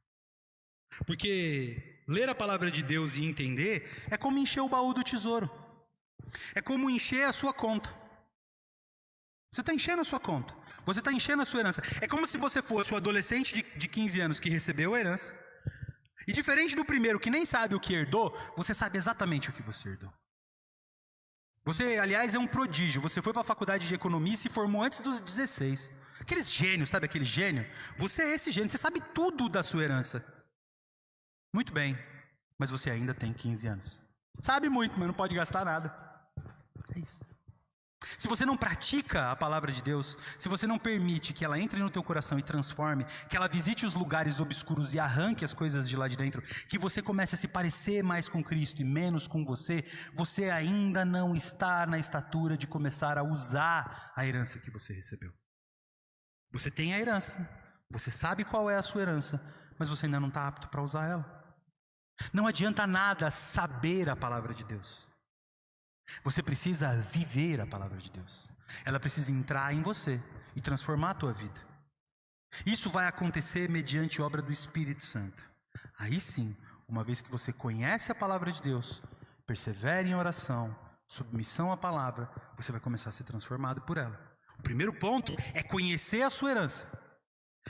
Porque ler a palavra de Deus e entender É como encher o baú do tesouro. É como encher a sua conta. Você está enchendo a sua conta. Você está enchendo a sua herança. É como se você fosse um adolescente de 15 anos que recebeu a herança. E diferente do primeiro que nem sabe o que herdou, você sabe exatamente o que você herdou. Você, aliás, é um prodígio. Você foi para a faculdade de economia e se formou antes dos 16. Aqueles gênios, sabe aquele gênio? Você é esse gênio, você sabe tudo da sua herança. Muito bem, mas você ainda tem 15 anos. Sabe muito, mas não pode gastar nada. É isso. Se você não pratica a palavra de Deus, se você não permite que ela entre no teu coração e transforme, que ela visite os lugares obscuros e arranque as coisas de lá de dentro, que você comece a se parecer mais com Cristo e menos com você, você ainda não está na estatura de começar a usar a herança que você recebeu. Você tem a herança, você sabe qual é a sua herança, mas você ainda não está apto para usar ela. Não adianta nada saber a palavra de Deus. Você precisa viver a palavra de Deus. Ela precisa entrar em você e transformar a tua vida. Isso vai acontecer mediante obra do Espírito Santo. Aí sim, uma vez que você conhece a palavra de Deus, persevere em oração, submissão à palavra, você vai começar a ser transformado por ela. O primeiro ponto é conhecer a sua herança.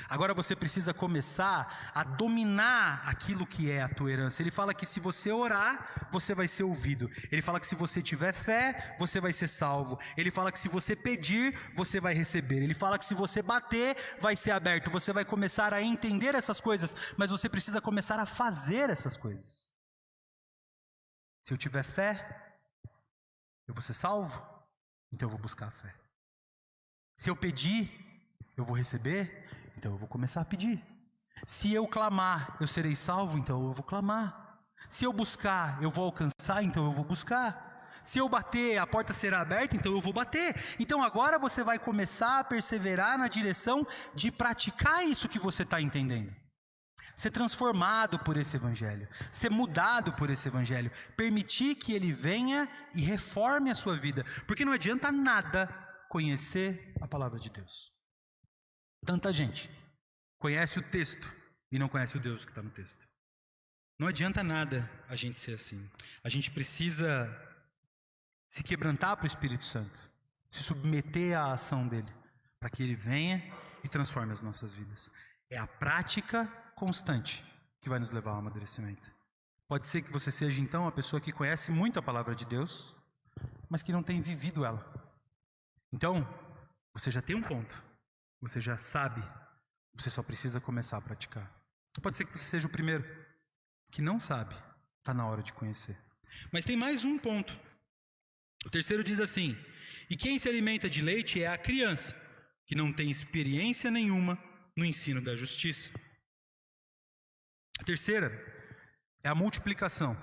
Agora você precisa começar a dominar aquilo que é a tua herança. Ele fala que se você orar, você vai ser ouvido. Ele fala que se você tiver fé, você vai ser salvo. Ele fala que se você pedir, você vai receber. Ele fala que se você bater, vai ser aberto. Você vai começar a entender essas coisas, mas você precisa começar a fazer essas coisas. Se eu tiver fé, eu vou ser salvo, então eu vou buscar a fé. Se eu pedir, eu vou receber, então eu vou começar a pedir. Se eu clamar, eu serei salvo, então eu vou clamar. Se eu buscar, eu vou alcançar, então eu vou buscar. Se eu bater, a porta será aberta, então eu vou bater. Então agora você vai começar a perseverar na direção de praticar isso que você está entendendo. Ser transformado por esse evangelho, ser mudado por esse evangelho, permitir que ele venha e reforme a sua vida. Porque não adianta nada conhecer a palavra de Deus. Tanta gente conhece o texto e não conhece o Deus que está no texto. Não adianta nada a gente ser assim. A gente precisa se quebrantar para o Espírito Santo, se submeter à ação dele, para que ele venha e transforme as nossas vidas. É a prática constante que vai nos levar ao amadurecimento. Pode ser que você seja então uma pessoa que conhece muito a palavra de Deus, mas que não tem vivido ela. Então, você já tem um ponto. Você já sabe, você só precisa começar a praticar. Pode ser que você seja o primeiro que não sabe, está na hora de conhecer. Mas tem mais um ponto. O terceiro diz assim: e quem se alimenta de leite é a criança, que não tem experiência nenhuma no ensino da justiça. A terceira é a multiplicação,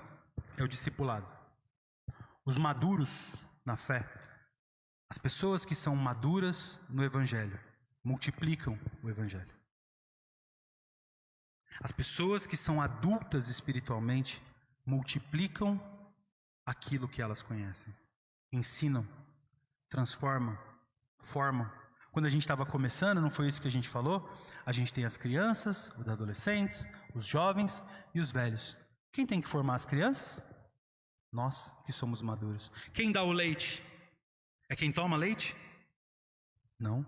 é o discipulado. Os maduros na fé, as pessoas que são maduras no evangelho, multiplicam o evangelho. As pessoas que são adultas espiritualmente multiplicam aquilo que elas conhecem. Ensinam, transformam, formam. Quando a gente estava começando, não foi isso que a gente falou? A gente tem as crianças, os adolescentes, os jovens e os velhos. Quem tem que formar as crianças? Nós que somos maduros. Quem dá o leite? É quem toma leite? Não.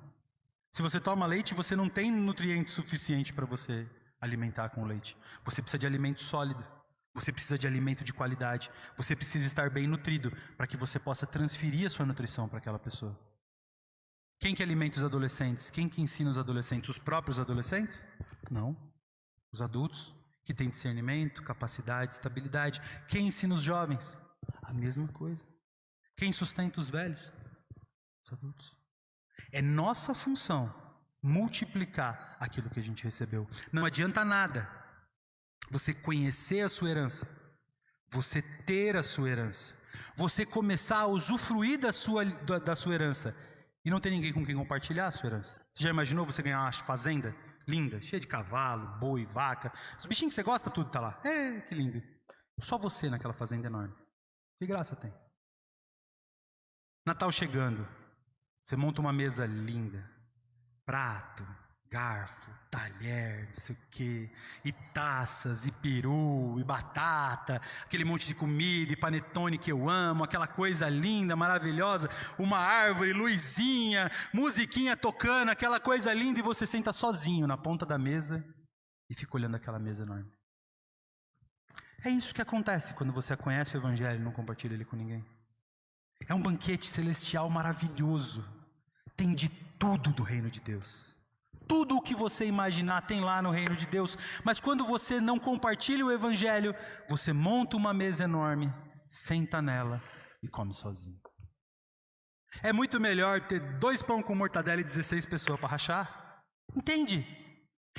Se você toma leite, você não tem nutriente suficiente para você alimentar com o leite. Você precisa de alimento sólido. Você precisa de alimento de qualidade. Você precisa estar bem nutrido para que você possa transferir a sua nutrição para aquela pessoa. Quem que alimenta os adolescentes? Quem que ensina os adolescentes? Os próprios adolescentes? Não. Os adultos que têm discernimento, capacidade, estabilidade. Quem ensina os jovens? A mesma coisa. Quem sustenta os velhos? Os adultos. É nossa função multiplicar aquilo que a gente recebeu. Não adianta nada você conhecer a sua herança, você ter a sua herança, você começar a usufruir da sua herança e não ter ninguém com quem compartilhar a sua herança. Você já imaginou você ganhar uma fazenda linda, cheia de cavalo, boi, vaca, os bichinhos que você gosta, tudo está lá. Que lindo. Só você naquela fazenda enorme. Que graça tem? Natal chegando, você monta uma mesa linda, prato, garfo, talher, não sei o quê, e taças, e peru, e batata, aquele monte de comida, e panetone que eu amo, aquela coisa linda, maravilhosa, uma árvore, luzinha, musiquinha tocando, aquela coisa linda, e você senta sozinho na ponta da mesa e fica olhando aquela mesa enorme. É isso que acontece quando você conhece o Evangelho e não compartilha ele com ninguém. É um banquete celestial maravilhoso, tem de tudo do reino de Deus. Tudo o que você imaginar tem lá no reino de Deus, mas quando você não compartilha o Evangelho, você monta uma mesa enorme, senta nela e come sozinho. É muito melhor ter 2 pão com mortadela e 16 pessoas para rachar. Entende?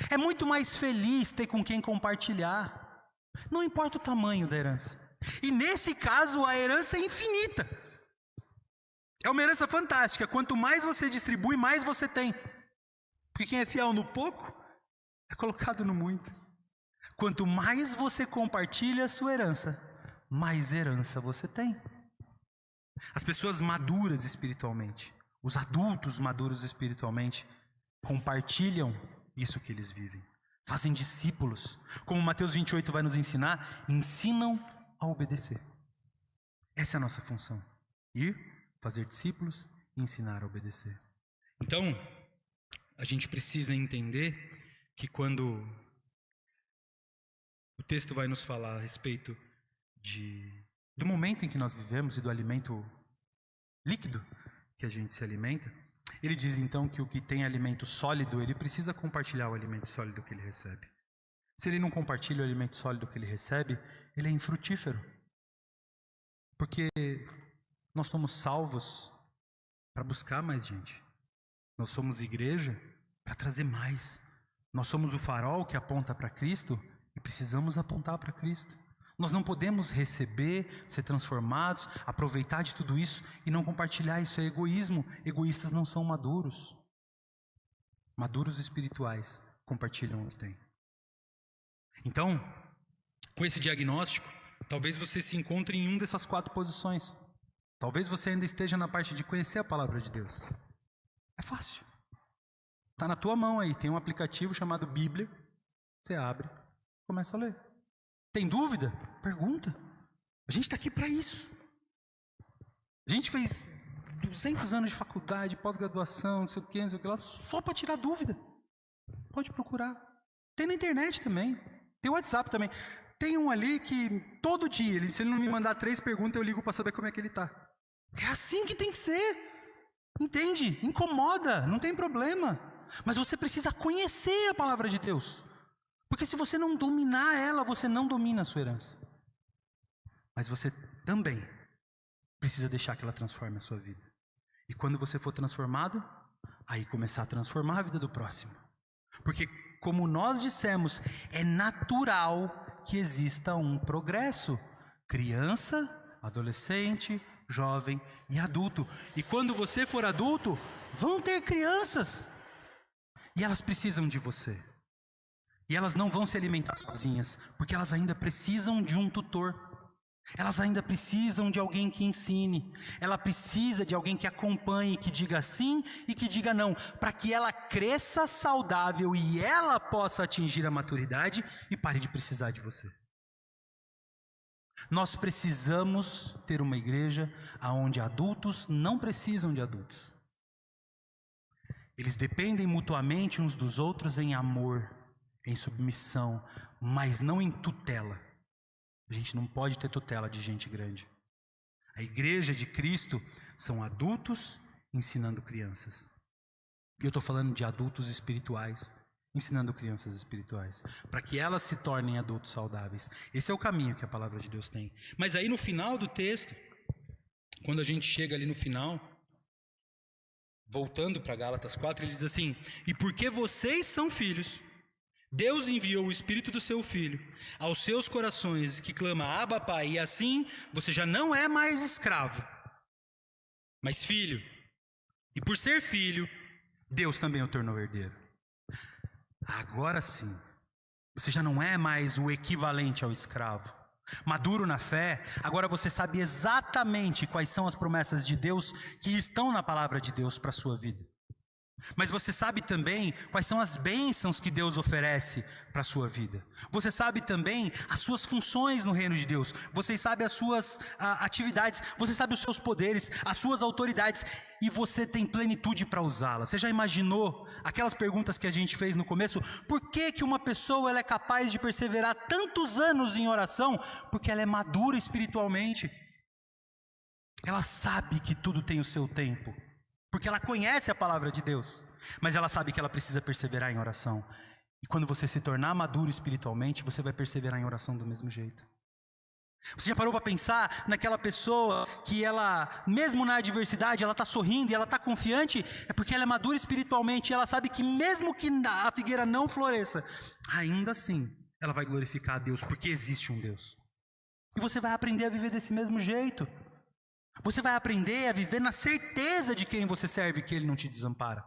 É muito mais feliz ter com quem compartilhar. Não importa o tamanho da herança. E nesse caso a herança é infinita. É uma herança fantástica. Quanto mais você distribui, mais você tem. Porque quem é fiel no pouco, é colocado no muito. Quanto mais você compartilha a sua herança, mais herança você tem. As pessoas maduras espiritualmente, os adultos maduros espiritualmente, compartilham isso que eles vivem. Fazem discípulos. Como Mateus 28 vai nos ensinar, ensinam a obedecer. Essa é a nossa função. Ir, fazer discípulos e ensinar a obedecer. Então, a gente precisa entender que quando o texto vai nos falar a respeito do momento em que nós vivemos e do alimento líquido que a gente se alimenta, ele diz então que o que tem alimento sólido, ele precisa compartilhar o alimento sólido que ele recebe. Se ele não compartilha o alimento sólido que ele recebe, ele é infrutífero. Porque nós somos salvos para buscar mais gente. Nós somos igreja para trazer mais. Nós somos o farol que aponta para Cristo e precisamos apontar para Cristo. Nós não podemos receber, ser transformados, aproveitar de tudo isso e não compartilhar. Isso é egoísmo. Egoístas não são maduros. Maduros espirituais compartilham o que têm. Então, com esse diagnóstico, talvez você se encontre em uma dessas 4 posições. Talvez você ainda esteja na parte de conhecer a palavra de Deus. É fácil. Está na tua mão aí, tem um aplicativo chamado Bíblia. Você abre, começa a ler. Tem dúvida? Pergunta. A gente está aqui para isso. A gente fez 200 anos de faculdade, pós-graduação, não sei o que lá, só para tirar dúvida. Pode procurar. Tem na internet também. Tem o WhatsApp também. Tem um ali que todo dia, se ele não me mandar 3 perguntas, eu ligo para saber como é que ele está. É assim que tem que ser. Entende? Incomoda, não tem problema. Mas você precisa conhecer a palavra de Deus. Porque se você não dominar ela, você não domina a sua herança. Mas você também precisa deixar que ela transforme a sua vida. E quando você for transformado, aí começar a transformar a vida do próximo. Porque, como nós dissemos, é natural que exista um progresso. Criança, adolescente, jovem e adulto. E quando você for adulto, vão ter crianças. E elas precisam de você. E elas não vão se alimentar sozinhas, porque elas ainda precisam de um tutor. Elas ainda precisam de alguém que ensine. Ela precisa de alguém que acompanhe, que diga sim e que diga não, para que ela cresça saudável e ela possa atingir a maturidade e pare de precisar de você. Nós precisamos ter uma igreja onde adultos não precisam de adultos. Eles dependem mutuamente uns dos outros em amor, em submissão, mas não em tutela. A gente não pode ter tutela de gente grande. A igreja de Cristo são adultos ensinando crianças. E eu estou falando de adultos espirituais, ensinando crianças espirituais, para que elas se tornem adultos saudáveis. Esse é o caminho que a palavra de Deus tem. Mas aí no final do texto, quando a gente chega ali no final, voltando para Gálatas 4, ele diz assim: e porque vocês são filhos, Deus enviou o Espírito do seu Filho aos seus corações, que clama Abba, Pai, e assim você já não é mais escravo, mas filho. E por ser filho, Deus também o tornou herdeiro. Agora sim, você já não é mais o equivalente ao escravo. Maduro na fé, agora você sabe exatamente quais são as promessas de Deus que estão na palavra de Deus para a sua vida. Mas você sabe também quais são as bênçãos que Deus oferece para a sua vida. Você sabe também as suas funções no reino de Deus. Você sabe as suas atividades. Você sabe os seus poderes, as suas autoridades. E você tem plenitude para usá-las. Você já imaginou aquelas perguntas que a gente fez no começo? Por que uma pessoa ela é capaz de perseverar tantos anos em oração? Porque ela é madura espiritualmente. Ela sabe que tudo tem o seu tempo. Porque ela conhece a palavra de Deus, mas ela sabe que ela precisa perseverar em oração. E quando você se tornar maduro espiritualmente, você vai perseverar em oração do mesmo jeito. Você já parou para pensar naquela pessoa que ela, mesmo na adversidade, ela está sorrindo e ela está confiante? É porque ela é madura espiritualmente e ela sabe que mesmo que a figueira não floresça, ainda assim ela vai glorificar a Deus, porque existe um Deus. E você vai aprender a viver desse mesmo jeito. Você vai aprender a viver na certeza de quem você serve, que Ele não te desampara.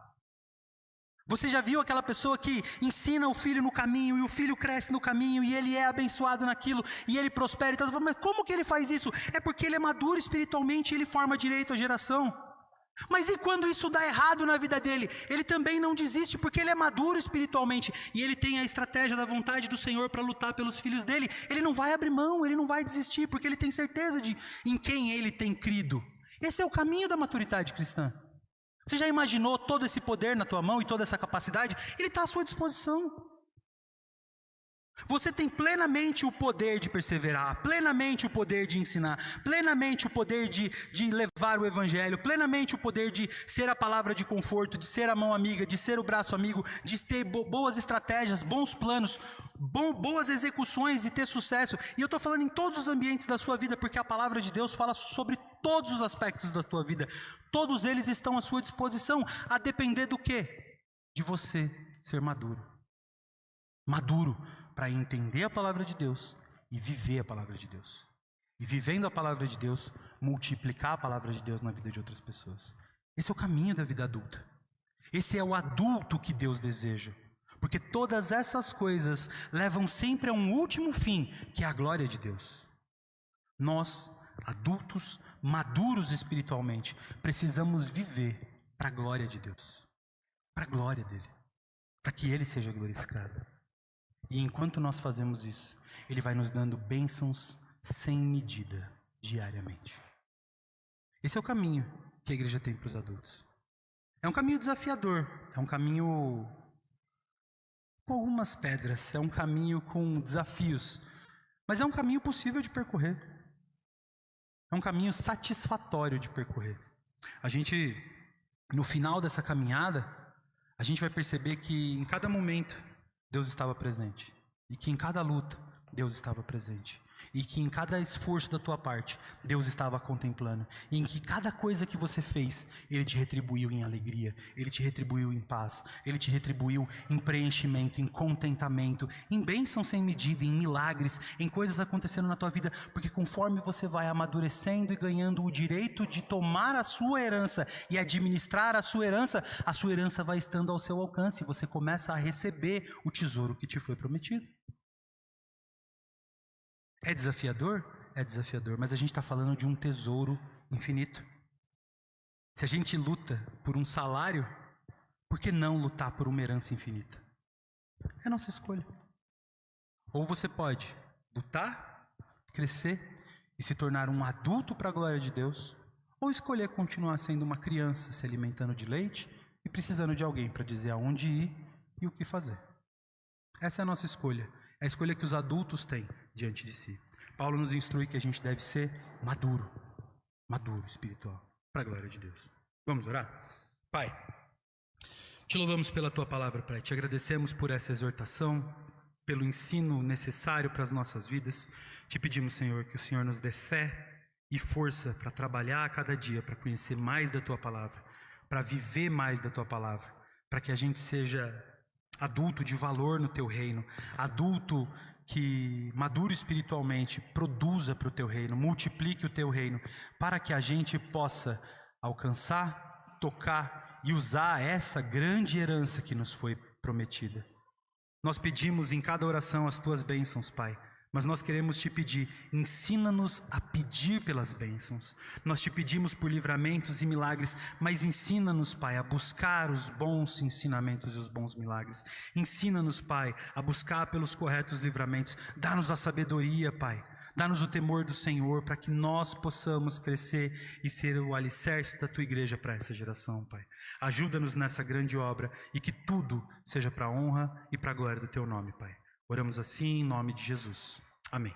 Você já viu aquela pessoa que ensina o filho no caminho, e o filho cresce no caminho, e ele é abençoado naquilo, e ele prospera e tal. Mas como que ele faz isso? É porque ele é maduro espiritualmente, ele forma direito à geração. Mas e quando isso dá errado na vida dele? Ele também não desiste, porque ele é maduro espiritualmente, e ele tem a estratégia da vontade do Senhor para lutar pelos filhos dele. Ele não vai abrir mão, ele não vai desistir, porque ele tem certeza de em quem ele tem crido. Esse é o caminho da maturidade cristã. Você já imaginou todo esse poder na tua mão e toda essa capacidade? Ele está à sua disposição. Você tem plenamente o poder de perseverar, plenamente o poder de ensinar, plenamente o poder de levar o evangelho, plenamente o poder de ser a palavra de conforto, de ser a mão amiga, de ser o braço amigo, de ter boas estratégias, bons planos, boas execuções e ter sucesso. E eu estou falando em todos os ambientes da sua vida, porque a palavra de Deus fala sobre todos os aspectos da tua vida. Todos eles estão à sua disposição, a depender do quê? De você ser maduro. Maduro para entender a palavra de Deus e viver a palavra de Deus. E vivendo a palavra de Deus, multiplicar a palavra de Deus na vida de outras pessoas. Esse é o caminho da vida adulta. Esse é o adulto que Deus deseja. Porque todas essas coisas levam sempre a um último fim, que é a glória de Deus. Nós, adultos, maduros espiritualmente, precisamos viver para a glória de Deus. Para a glória dele. Para que ele seja glorificado. E enquanto nós fazemos isso, Ele vai nos dando bênçãos sem medida, diariamente. Esse é o caminho que a igreja tem para os adultos. É um caminho desafiador, é um caminho com algumas pedras, é um caminho com desafios, mas é um caminho possível de percorrer. É um caminho satisfatório de percorrer. A gente, no final dessa caminhada, a gente vai perceber que em cada momento Deus estava presente, e que em cada luta Deus estava presente, e que em cada esforço da tua parte Deus estava contemplando, e em que cada coisa que você fez Ele te retribuiu em alegria, Ele te retribuiu em paz, Ele te retribuiu em preenchimento, em contentamento, em bênção sem medida, em milagres, em coisas acontecendo na tua vida, porque conforme você vai amadurecendo e ganhando o direito de tomar a sua herança e administrar a sua herança vai estando ao seu alcance, e você começa a receber o tesouro que te foi prometido. É desafiador? É desafiador, mas a gente está falando de um tesouro infinito. Se a gente luta por um salário, por que não lutar por uma herança infinita? É nossa escolha. Ou você pode lutar, crescer e se tornar um adulto para a glória de Deus, ou escolher continuar sendo uma criança, se alimentando de leite e precisando de alguém para dizer aonde ir e o que fazer. Essa é a nossa escolha. É a escolha que os adultos têm diante de si. Paulo nos instrui que a gente deve ser maduro espiritual, para a glória de Deus. Vamos orar? Pai, te louvamos pela tua palavra, Pai. Te agradecemos por essa exortação, pelo ensino necessário para as nossas vidas. Te pedimos, Senhor, que o Senhor nos dê fé e força para trabalhar a cada dia, para conhecer mais da tua palavra, para viver mais da tua palavra, para que a gente seja adulto de valor no teu reino, adulto que maduro espiritualmente, produza para o teu reino, multiplique o teu reino, para que a gente possa alcançar, tocar e usar essa grande herança que nos foi prometida. Nós pedimos em cada oração as tuas bênçãos, Pai, Mas nós queremos te pedir, ensina-nos a pedir pelas bênçãos. Nós te pedimos por livramentos e milagres, mas ensina-nos, Pai, a buscar os bons ensinamentos e os bons milagres. Ensina-nos, Pai, a buscar pelos corretos livramentos. Dá-nos a sabedoria, Pai. Dá-nos o temor do Senhor, para que nós possamos crescer e ser o alicerce da Tua igreja para essa geração, Pai. Ajuda-nos nessa grande obra e que tudo seja para a honra e para a glória do Teu nome, Pai. Oramos assim em nome de Jesus. Amém.